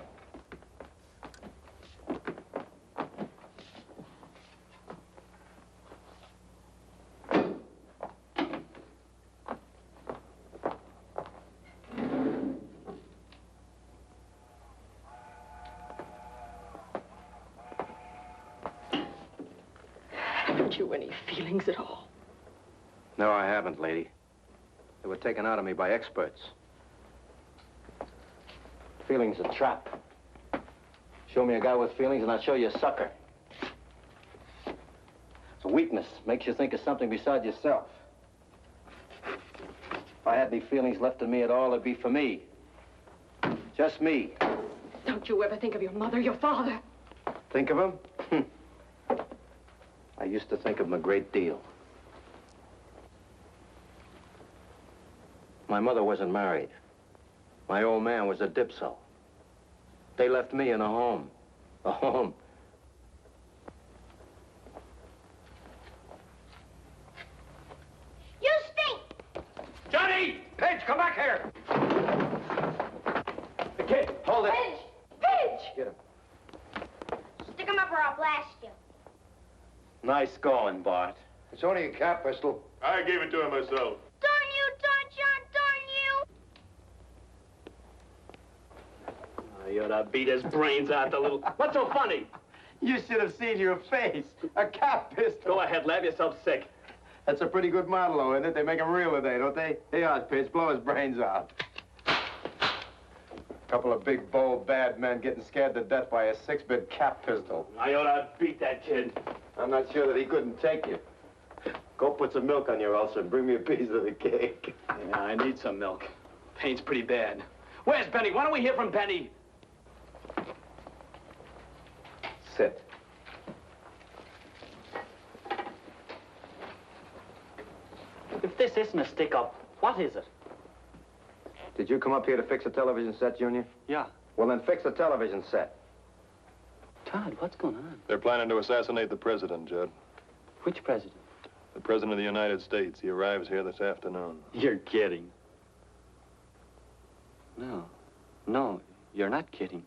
Haven't you any feelings at all? No, I haven't, lady. They were taken out of me by experts. Feelings a trap. Show me a guy with feelings and I'll show you a sucker. It's a weakness. Makes you think of something besides yourself. If I had any feelings left in me at all, it'd be for me. Just me. Don't you ever think of your mother, your father? Think of him? I used to think of him a great deal. My mother wasn't married. My old man was a dipso. They left me in a home. A home. You stink! Johnny! Pidge, come back here! The kid, hold it. Pidge! Pidge! Get him. Stick him up or I'll blast you. Nice going, Bart. It's only a cap pistol. I gave it to him myself. Darn you, Don John, darn you! Oh, you ought to beat his brains out, the little... What's so funny? You should have seen your face. A cap pistol. Go ahead, lab yourself sick. That's a pretty good model, though, isn't it? They make them real today, don't they? Hey, Oz, Pidge, blow his brains out. Couple of big, bold, bad men getting scared to death by a 6-bit cap pistol. I ought to beat that kid. I'm not sure that he couldn't take you. Go put some milk on your ulcer and bring me a piece of the cake. Yeah, I need some milk. Pain's pretty bad. Where's Benny? Why don't we hear from Benny? Sit. If this isn't a stick-up, what is it? Did you come up here to fix a television set, Junior? Yeah. Well, then fix the television set. Todd, what's going on? They're planning to assassinate the president, Judd. Which president? The president of the United States. He arrives here this afternoon. You're kidding. No. No, you're not kidding.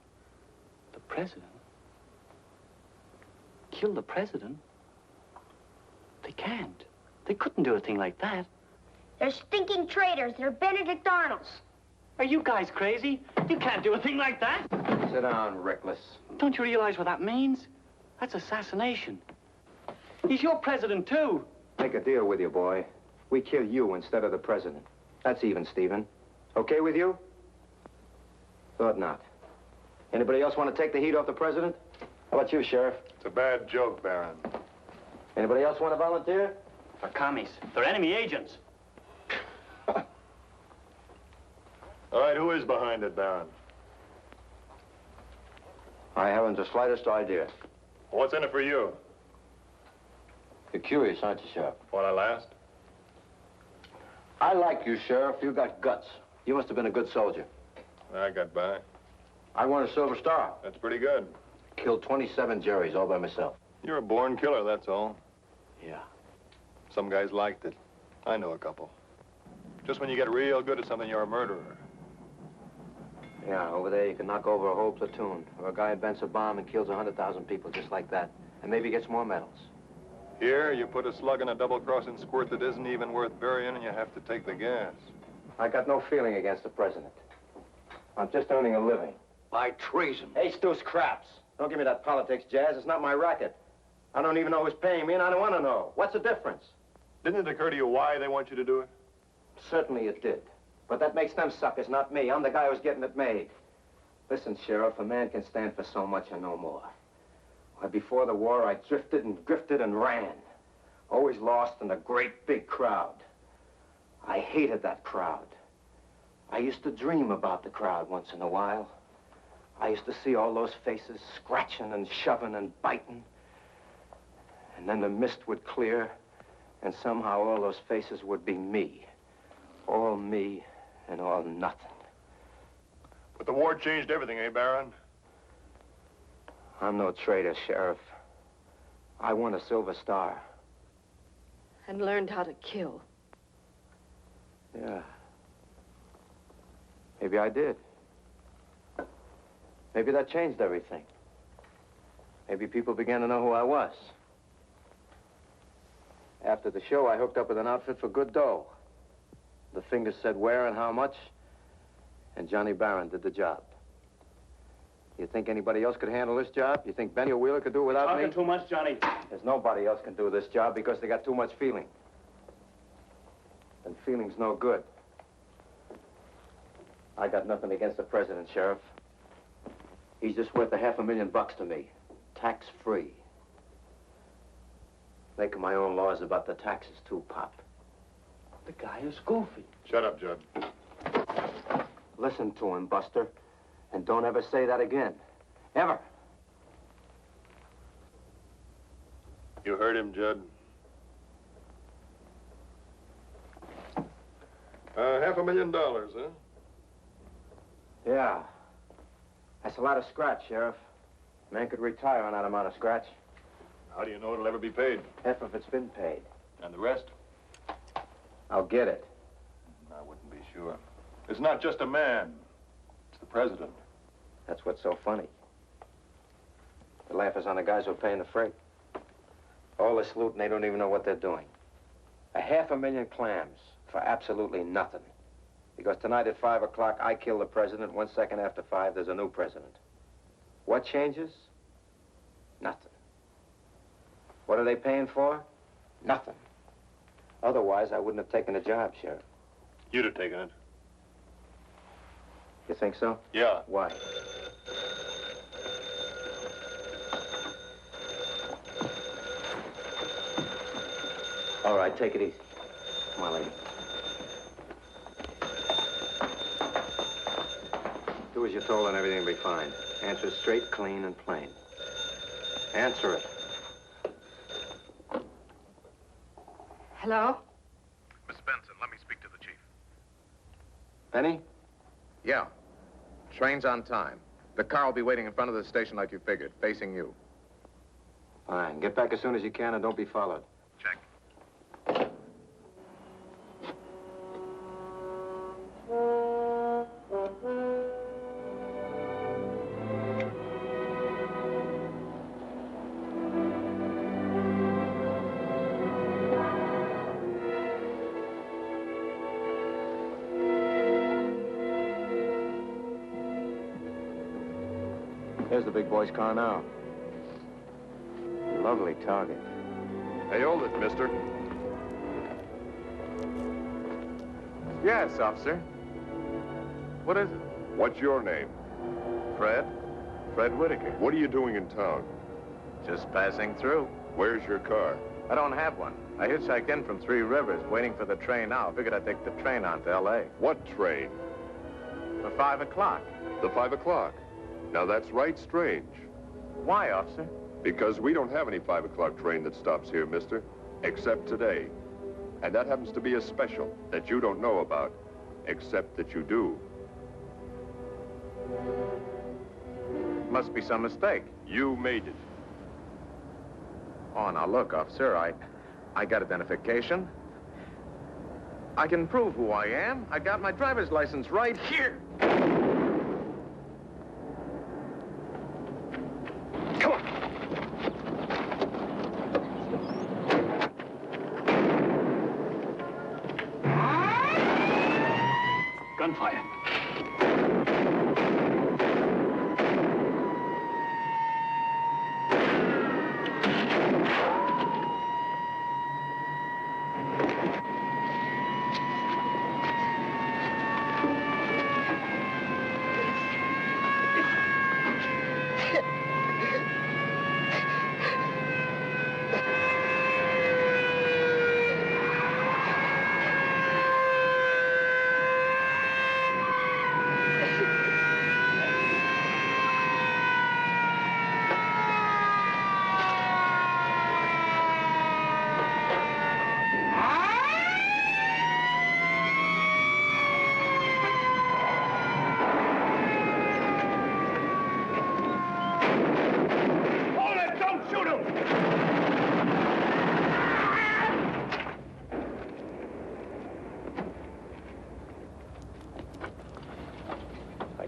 The president? Kill the president? They can't. They couldn't do a thing like that. They're stinking traitors. They're Benedict Arnolds. Are you guys crazy? You can't do a thing like that. Sit down, reckless. Don't you realize what that means? That's assassination. He's your president, too. Make a deal with you, boy. We kill you instead of the president. That's even, Stephen. Okay with you? Thought not. Anybody else want to take the heat off the president? How about you, Sheriff? It's a bad joke, Baron. Anybody else want to volunteer? For commies. They're enemy agents. All right, who is behind it, Baron? I haven't the slightest idea. What's in it for you? You're curious, aren't you, Sheriff? What, I last? I like you, Sheriff. You got guts. You must have been a good soldier. I got by. I won a Silver Star. That's pretty good. Killed 27 Jerrys all by myself. You're a born killer, that's all. Yeah. Some guys liked it. I know a couple. Just when you get real good at something, you're a murderer. Yeah, over there you can knock over a whole platoon. Or a guy invents a bomb and kills 100,000 people just like that. And maybe gets more medals. Here, you put a slug in a double-crossing squirt that isn't even worth burying, and you have to take the gas. I got no feeling against the president. I'm just earning a living. By treason. Hey, Stu Scraps. Don't give me that politics, Jazz. It's not my racket. I don't even know who's paying me, and I don't want to know. What's the difference? Didn't it occur to you why they want you to do it? Certainly it did. But that makes them suckers, not me. I'm the guy who's getting it made. Listen, Sheriff, a man can stand for so much and no more. Why, before the war, I drifted and drifted and ran. Always lost in a great big crowd. I hated that crowd. I used to dream about the crowd once in a while. I used to see all those faces scratching and shoving and biting. And then the mist would clear, and somehow all those faces would be me. All me and all nothing. But the war changed everything, eh, Baron? I'm no traitor, Sheriff. I won a Silver Star. And learned how to kill. Yeah. Maybe I did. Maybe that changed everything. Maybe people began to know who I was. After the show, I hooked up with an outfit for good dough. The fingers said where and how much, and Johnny Barron did the job. You think anybody else could handle this job? You think Benny or Wheeler could do it without me? Talking too much, Johnny. There's nobody else can do this job because they got too much feeling. And feeling's no good. I got nothing against the president, Sheriff. He's just worth $500,000 to me, tax-free. Making my own laws about the taxes, too, Pop. The guy is goofy. Shut up, Judd. Listen to him, Buster, and don't ever say that again. Ever. You heard him, Judd. $500,000, huh? Yeah. That's a lot of scratch, Sheriff. Man could retire on that amount of scratch. How do you know it'll ever be paid? Half of it's been paid. And the rest? I'll get it. I wouldn't be sure. It's not just a man. It's the president. That's what's so funny. The laugh is on the guys who are paying the freight. All this loot and they don't even know what they're doing. $500,000 clams for absolutely nothing. Because tonight at 5 o'clock, I kill the president. 1 second after 5, there's a new president. What changes? Nothing. What are they paying for? Nothing. Otherwise, I wouldn't have taken the job, Sheriff. You'd have taken it. You think so? Yeah. Why? All right, take it easy. Come on, lady. Do as you're told and everything will be fine. Answer straight, clean, and plain. Answer it. Hello? Miss Benson, let me speak to the chief. Benny? Yeah. Train's on time. The car will be waiting in front of the station like you figured, facing you. Fine. Get back as soon as you can and don't be followed. Check. Here's the big boy's car now. Lovely target. Hey, hold it, mister. Yes, officer. What is it? What's your name? Fred? Fred Whitaker. What are you doing in town? Just passing through. Where's your car? I don't have one. I hitchhiked in from 3 Rivers, waiting for the train now. Figured I'd take the train on to L.A. What train? For 5 o'clock. The 5 o'clock. Now, that's right strange. Why, officer? Because we don't have any 5 o'clock train that stops here, mister, except today. And that happens to be a special that you don't know about, except that you do. Must be some mistake. You made it. Oh, now look, officer, I got identification. I can prove who I am. I got my driver's license right here. Come on. Gunfire.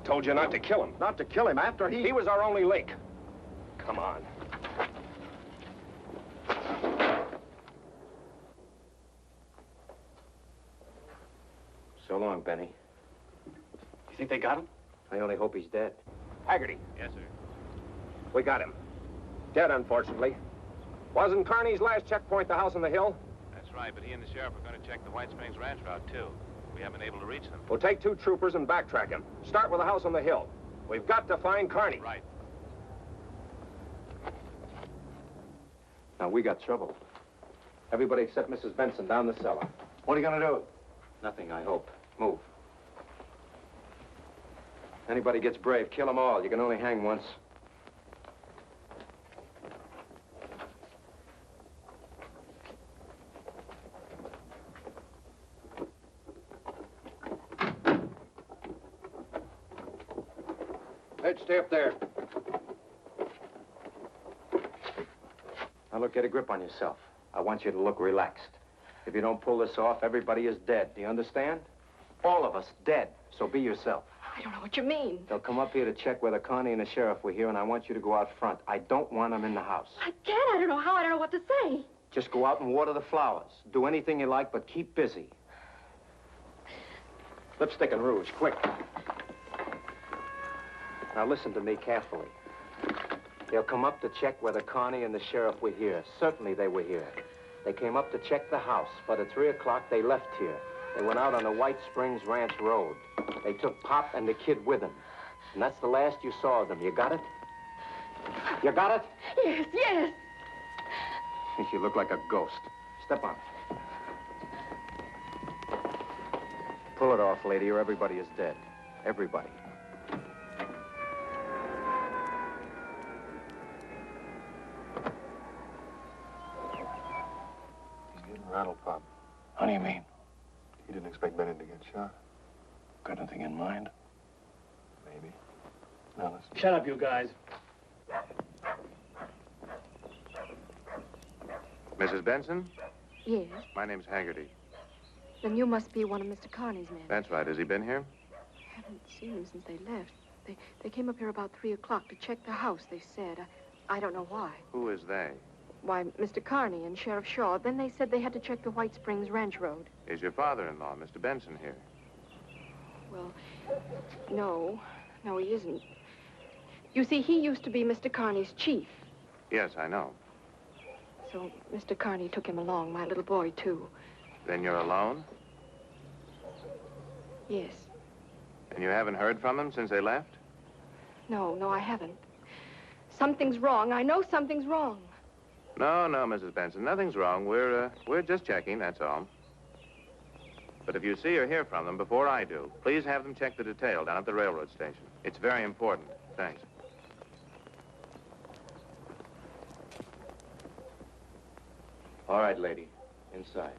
Told you not to kill him. Not to kill him after he was our only link. Come on. So long, Benny. You think they got him? I only hope he's dead. Haggerty. Yes, sir. We got him. Dead, unfortunately. Wasn't Carney's last checkpoint the house on the hill? That's right, but he and the sheriff are going to check the White Springs Ranch route, too. We haven't been able to reach them. We'll take 2 troopers and backtrack him. Start with the house on the hill. We've got to find Carney. Right. Now, we got trouble. Everybody except Mrs. Benson down the cellar. What are you going to do? Nothing, I hope. Move. Anybody gets brave, kill them all. You can only hang once. Ed, stay up there. Now, look, get a grip on yourself. I want you to look relaxed. If you don't pull this off, everybody is dead. Do you understand? All of us dead. So be yourself. I don't know what you mean. They'll come up here to check whether Connie and the sheriff were here, and I want you to go out front. I don't want them in the house. I can't. I don't know how. I don't know what to say. Just go out and water the flowers. Do anything you like, but keep busy. Lipstick and rouge, quick. Now listen to me carefully. They'll come up to check whether Connie and the sheriff were here. Certainly they were here. They came up to check the house, but at 3 o'clock they left here. They went out on the White Springs Ranch Road. They took Pop and the kid with them. And that's the last you saw of them. You got it? You got it? Yes, yes. You look like a ghost. Step on it. Pull it off, lady, or everybody is dead. Everybody. He's getting rattled, Pop. How do you mean? He didn't expect Benny to get shot. Got anything in mind? Maybe. Now listen. Shut up, you guys. Mrs. Benson? Yes. My name's Haggerty. Then you must be one of Mr. Carney's men. That's right. Has he been here? I haven't seen him since they left. They came up here about 3 o'clock to check the house, they said. I don't know why. Who is they? Why, Mr. Carney and Sheriff Shaw. Then they said they had to check the White Springs Ranch Road. Is your father-in-law, Mr. Benson, here? Well, no. No, he isn't. You see, he used to be Mr. Carney's chief. Yes, I know. So Mr. Carney took him along, my little boy, too. Then you're alone? Yes. And you haven't heard from them since they left? No, I haven't. Something's wrong. I know something's wrong. No, Mrs. Benson, nothing's wrong. We're just checking, that's all. But if you see or hear from them before I do, please have them check the detail down at the railroad station. It's very important. Thanks. All right, lady. Inside.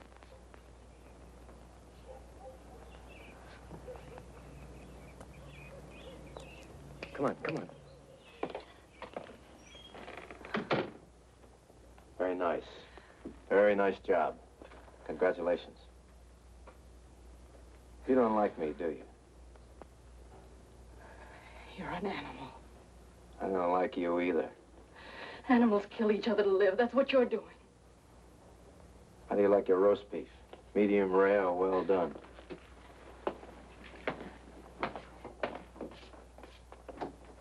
Come on, come on. Very nice. Very nice job. Congratulations. You don't like me, do you? You're an animal. I don't like you either. Animals kill each other to live. That's what you're doing. How do you like your roast beef? Medium rare or well done?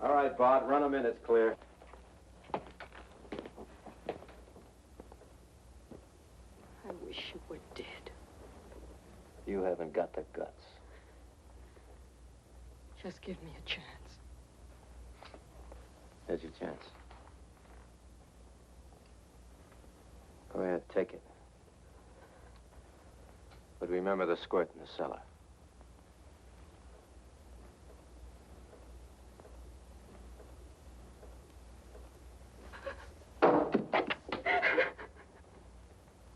All right, Bart, run 'em in. It's clear. I wish you were dead. You haven't got the guts. Just give me a chance. Here's your chance. Go ahead, take it. But remember the squirt in the cellar.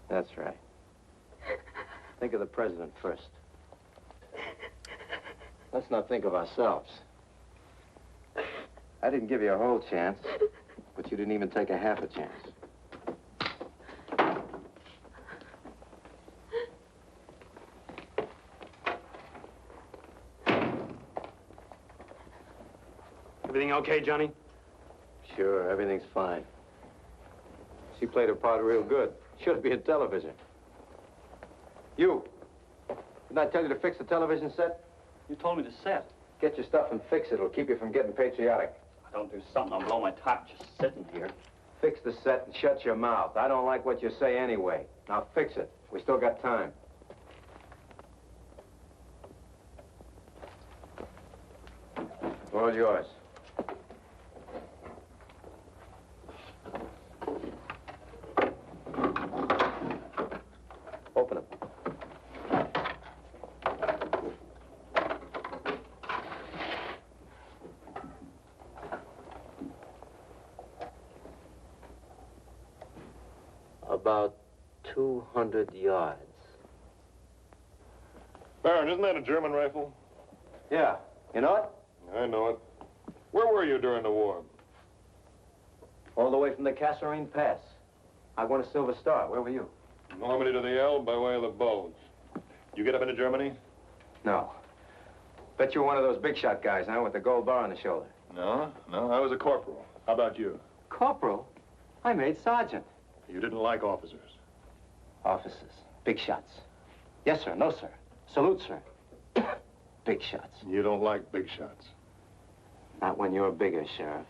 That's right. Think of the president first. Let's not think of ourselves. I didn't give you a whole chance, but you didn't even take a half a chance. Everything okay, Johnny? Sure, everything's fine. She played her part real good. Should be in television. You. Didn't I tell you to fix the television set? You told me to set. Get your stuff and fix it. It'll keep you from getting patriotic. I don't do something, I'll blow my top just sitting here. Fix the set and shut your mouth. I don't like what you say anyway. Now fix it. We still got time. All yours. Open them. About 200 yards. Baron, isn't that a German rifle? Yeah. You know it? I know it. Where were you during the war? All the way from the Kasserine Pass. I won a Silver Star. Where were you? Normandy to the Elbe by way of the Bulge. You get up into Germany? No. Bet you're one of those big shot guys, huh, with the gold bar on the shoulder. No, I was a corporal. How about you? Corporal? I made sergeant. You didn't like officers? Officers. Big shots. Yes, sir. No, sir. Salute, sir. Big shots. You don't like big shots? Not when you're bigger, Sheriff.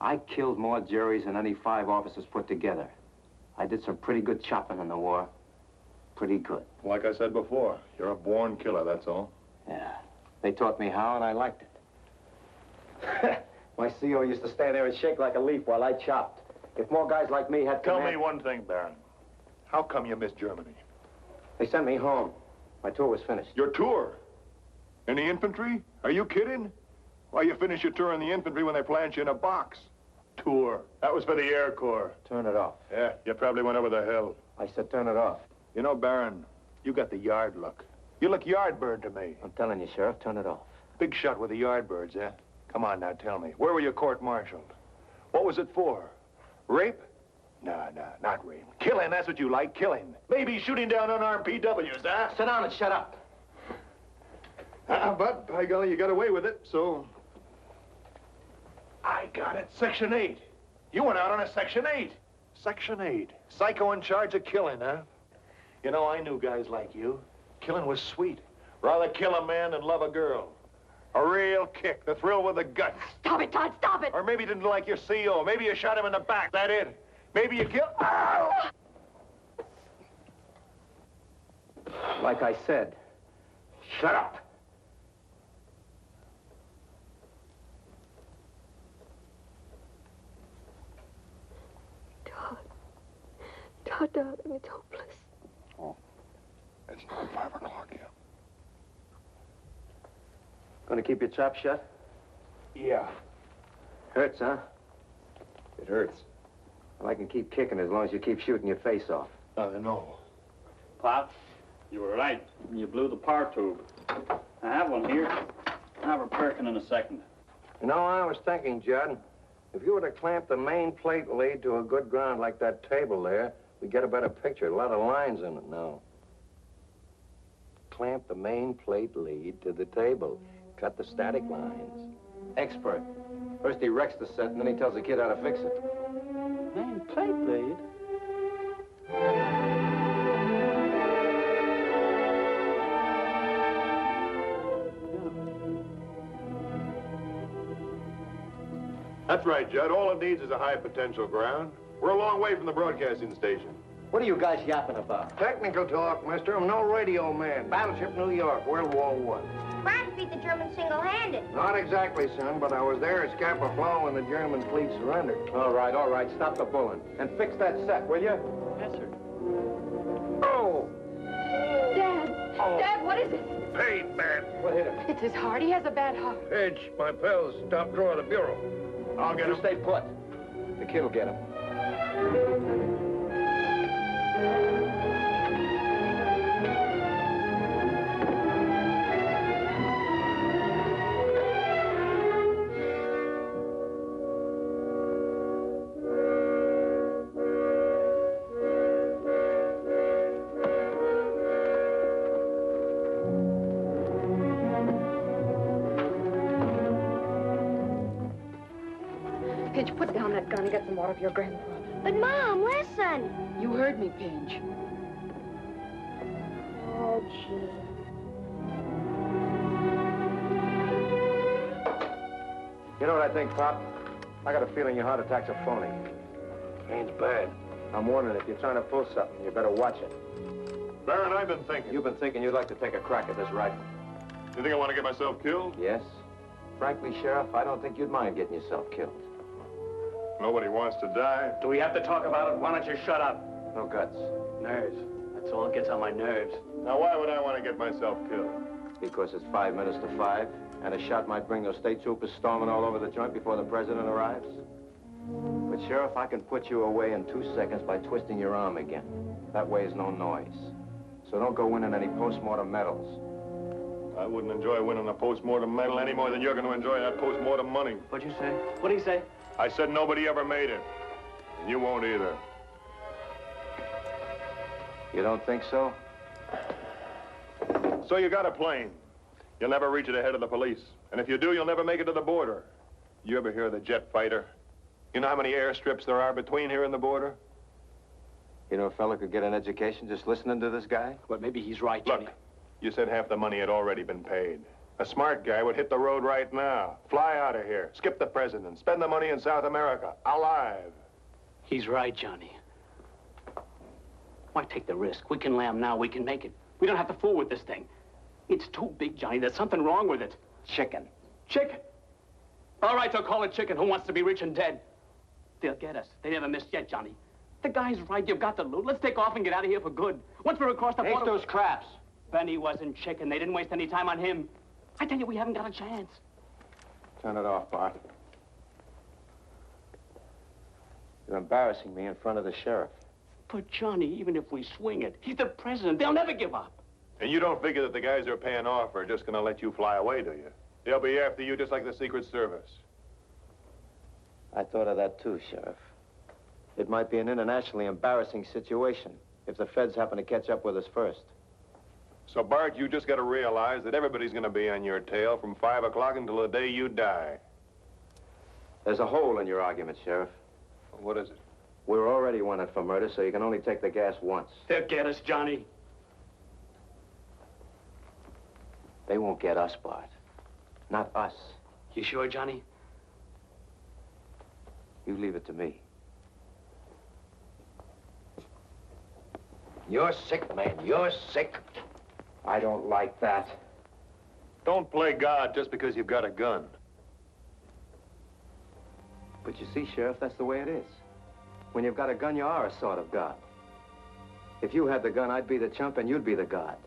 I killed more juries than any 5 officers put together. I did some pretty good chopping in the war. Pretty good. Like I said before, you're a born killer, that's all. Yeah. They taught me how, and I liked it. My CO used to stand there and shake like a leaf while I chopped. If more guys like me had Tell me one thing, Baron. How come you missed Germany? They sent me home. My tour was finished. Your tour? In the infantry? Are you kidding? Why, you finish your tour in the infantry when they plant you in a box. Tour. That was for the Air Corps. Turn it off. Yeah, you probably went over the hill. I said turn it off. You know, Baron, you got the yard look. You look yardbird to me. I'm telling you, Sheriff, turn it off. Big shot with the yardbirds, eh? Come on now, tell me. Where were you court-martialed? What was it for? Rape? No, not rape. Killing, that's what you like, killing. Maybe shooting down unarmed PWs, huh? Sit down and shut up. But, by golly, you got away with it, so... I got it. Section 8. You went out on a Section 8. Section 8. Psycho in charge of killing, huh? You know, I knew guys like you. Killing was sweet. Rather kill a man than love a girl. A real kick, the thrill with the guts. Stop it, Todd, stop it! Or maybe you didn't like your CO. Maybe you shot him in the back, that it? Maybe you killed... Ow! Like I said, shut up. Todd, darling, it's hopeless. Oh, it's not 5 o'clock yet. Gonna keep your trap shut? Yeah. Hurts, huh? It hurts. Well, I can keep kicking as long as you keep shooting your face off. No. Pop, you were right. You blew the power tube. I have one here. I'll have her perking in a second. You know, I was thinking, Judd, if you were to clamp the main plate lead to a good ground like that table there, we'd get a better picture. A lot of lines in it now. Clamp the main plate lead to the table. Cut the static lines. Expert. First he wrecks the set, and then he tells the kid how to fix it. Main plate lead? That's right, Judd. All it needs is a high potential ground. We're a long way from the broadcasting station. What are you guys yapping about? Technical talk, mister. I'm no radio man. Battleship New York, World War I. France beat the Germans single-handed. Not exactly, son, but I was there at Scapa Flow when the German fleet surrendered. All right. Stop the bulling. And fix that set, will you? Yes, sir. Oh! Dad! Oh. Dad, what is it? Pain, man. What hit him? It's his heart. He has a bad heart. Edge, my pals, top drawer of the bureau. I'll get You him. stay put. The kid'll get him. Pinch, put down that gun and get some water for your grandfather. But, Mom, listen. You heard me, Pinch. Oh, gee. You know what I think, Pop? I got a feeling your heart attack's a phony. Ain't bad. I'm warning, if you're trying to pull something, you better watch it. Baron, I've been thinking. You've been thinking you'd like to take a crack at this rifle. You think I want to get myself killed? Yes. Frankly, Sheriff, I don't think you'd mind getting yourself killed. Nobody wants to die. Do we have to talk about it? Why don't you shut up? No guts. Nerves. That's all that gets on my nerves. Now, why would I want to get myself killed? Because it's 5 minutes to 5, and a shot might bring those state troopers storming all over the joint before the president arrives. But, Sheriff, I can put you away in 2 seconds by twisting your arm again. That way is no noise. So don't go winning any post-mortem medals. I wouldn't enjoy winning a post-mortem medal any more than you're going to enjoy that post-mortem money. What'd you say? What'd he say? I said nobody ever made it. And you won't either. You don't think so? So you got a plane. You'll never reach it ahead of the police. And if you do, you'll never make it to the border. You ever hear of the jet fighter? You know how many airstrips there are between here and the border? You know, a fella could get an education just listening to this guy? Well, maybe he's right, Johnny. Look, you said half the money had already been paid. A smart guy would hit the road right now, fly out of here, skip the president, spend the money in South America, alive. He's right, Johnny. Why take the risk? We can lamb now, we can make it. We don't have to fool with this thing. It's too big, Johnny. There's something wrong with it. Chicken. Chicken? All right, they'll call it chicken. Who wants to be rich and dead? They'll get us. They never missed yet, Johnny. The guy's right. You've got to loot. Let's take off and get out of here for good. Once we're across the border... Ace those craps. Benny wasn't chicken. They didn't waste any time on him. I tell you, we haven't got a chance. Turn it off, Bart. You're embarrassing me in front of the sheriff. But, Johnny, even if we swing it, he's the president. They'll never give up. And you don't figure that the guys they're paying off are just going to let you fly away, do you? They'll be after you just like the Secret Service. I thought of that too, Sheriff. It might be an internationally embarrassing situation if the feds happen to catch up with us first. So, Bart, you just got to realize that everybody's going to be on your tail from 5 o'clock until the day you die. There's a hole in your argument, Sheriff. What is it? We're already wanted for murder, so you can only take the gas once. They'll get us, Johnny. They won't get us, Bart. Not us. You sure, Johnny? You leave it to me. You're sick, man. You're sick. I don't like that. Don't play God just because you've got a gun. But you see, Sheriff, that's the way it is. When you've got a gun, you are a sort of God. If you had the gun, I'd be the chump and you'd be the God.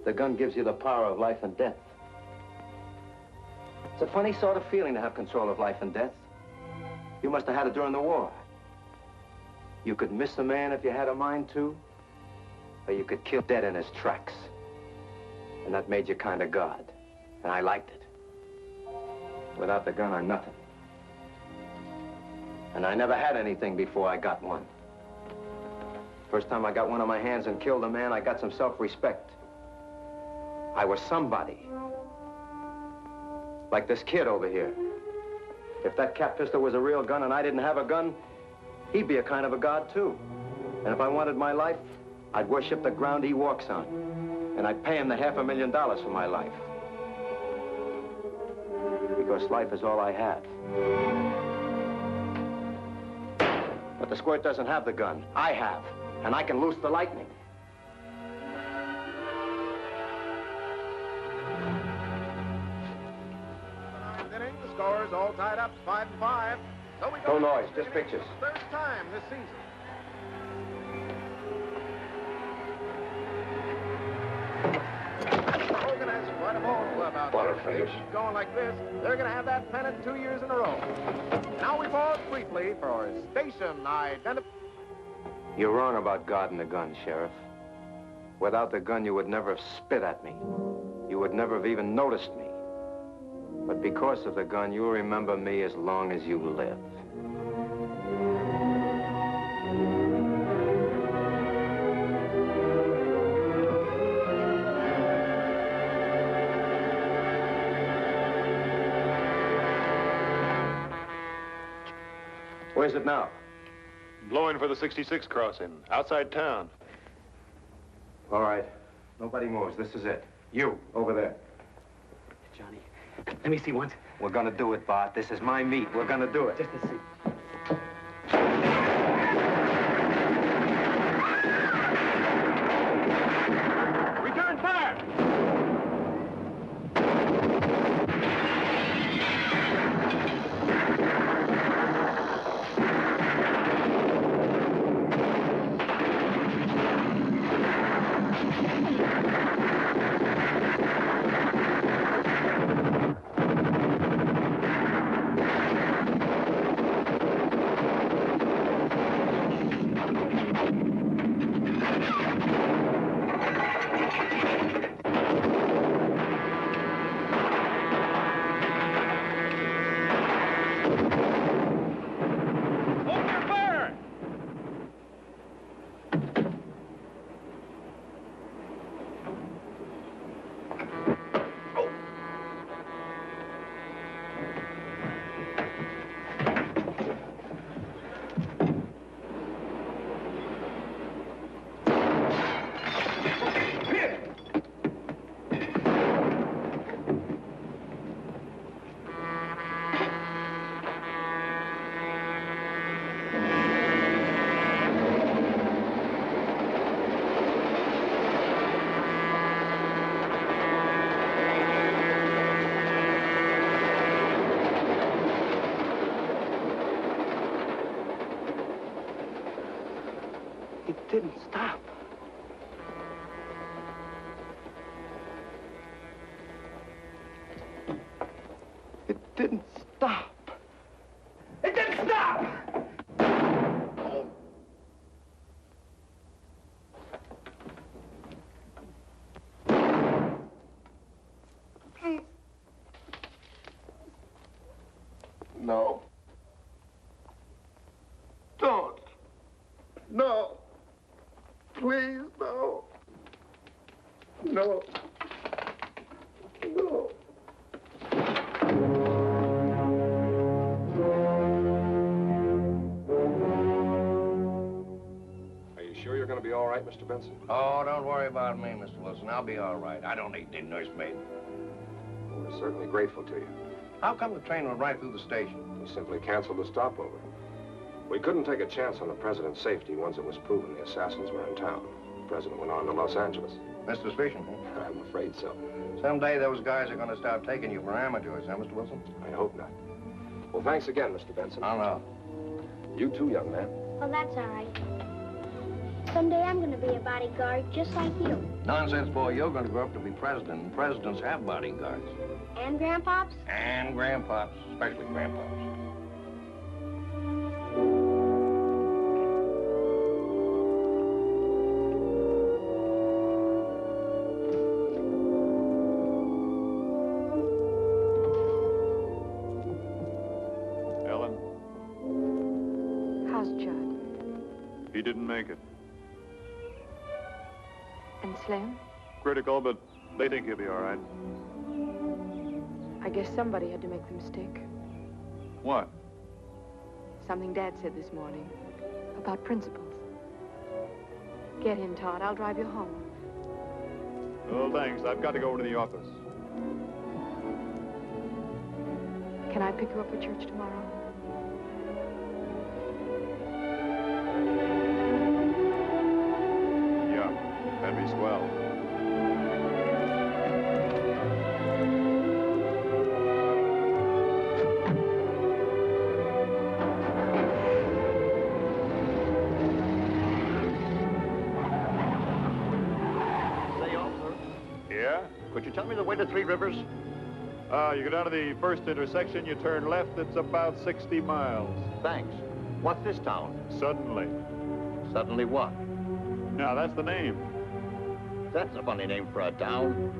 The gun gives you the power of life and death. It's a funny sort of feeling to have control of life and death. You must have had it during the war. You could miss a man if you had a mind to, or you could kill dead in his tracks. And that made you kind of God. And I liked it. Without the gun, I'm nothing. And I never had anything before I got one. First time I got one on my hands and killed a man, I got some self-respect. I was somebody. Like this kid over here. If that cap pistol was a real gun and I didn't have a gun, he'd be a kind of a god, too. And if I wanted my life, I'd worship the ground he walks on. And I'd pay him the $500,000 for my life. Because life is all I have. But the squirt doesn't have the gun. I have. And I can loose the lightning. The score's all tied up, 5-5. So we No noise, just pictures. Third time this season. Hogan has quite a ball club out there. If they keep going like this, they're going to have that pennant 2 years in a row. Now we pause briefly for station identification. You're wrong about God and the gun, Sheriff. Without the gun, you would never have spit at me. You would never have even noticed me. But because of the gun, you'll remember me as long as you live. Where's it now? Blowing for the 66 crossing, outside town. All right. Nobody moves. This is it. You, over there. Johnny, let me see once. We're gonna do it, Bart. This is my meat. We're gonna do it. Just to see. Return fire! It didn't stop. It didn't stop. It didn't stop! No. Don't. No. Please, no. No. No. Are you sure you're going to be all right, Mr. Benson? Oh, don't worry about me, Mr. Wilson. I'll be all right. I don't need the nursemaid. Well, we're certainly grateful to you. How come the train went right through the station? We simply canceled the stopover. We couldn't take a chance on the president's safety once it was proven the assassins were in town. The president went on to Los Angeles. That's suspicion, huh? I'm afraid so. Someday those guys are going to start taking you for amateurs, huh, Mr. Wilson? I hope not. Well, thanks again, Mr. Benson. I know. You too, young man. Well, that's all right. Someday I'm going to be a bodyguard just like you. Nonsense, boy. You're going to grow up to be president, and presidents have bodyguards. And grandpops? And grandpops, especially grandpops. Ellen, How's Judd? he didn't make it. And Slim? Critical, but they think he'll be all right. I guess somebody had to make the mistake. What? Something Dad said this morning about principles. Get in, Todd. I'll drive you home. Oh, thanks. I've got to go over to the office. Can I pick you up for church tomorrow? Yeah, that'd be swell. Could you tell me the way to Three Rivers? You go down to the first intersection, you turn left, it's about 60 miles. Thanks. What's this town? Suddenly. Suddenly what? Now, that's the name. That's a funny name for a town.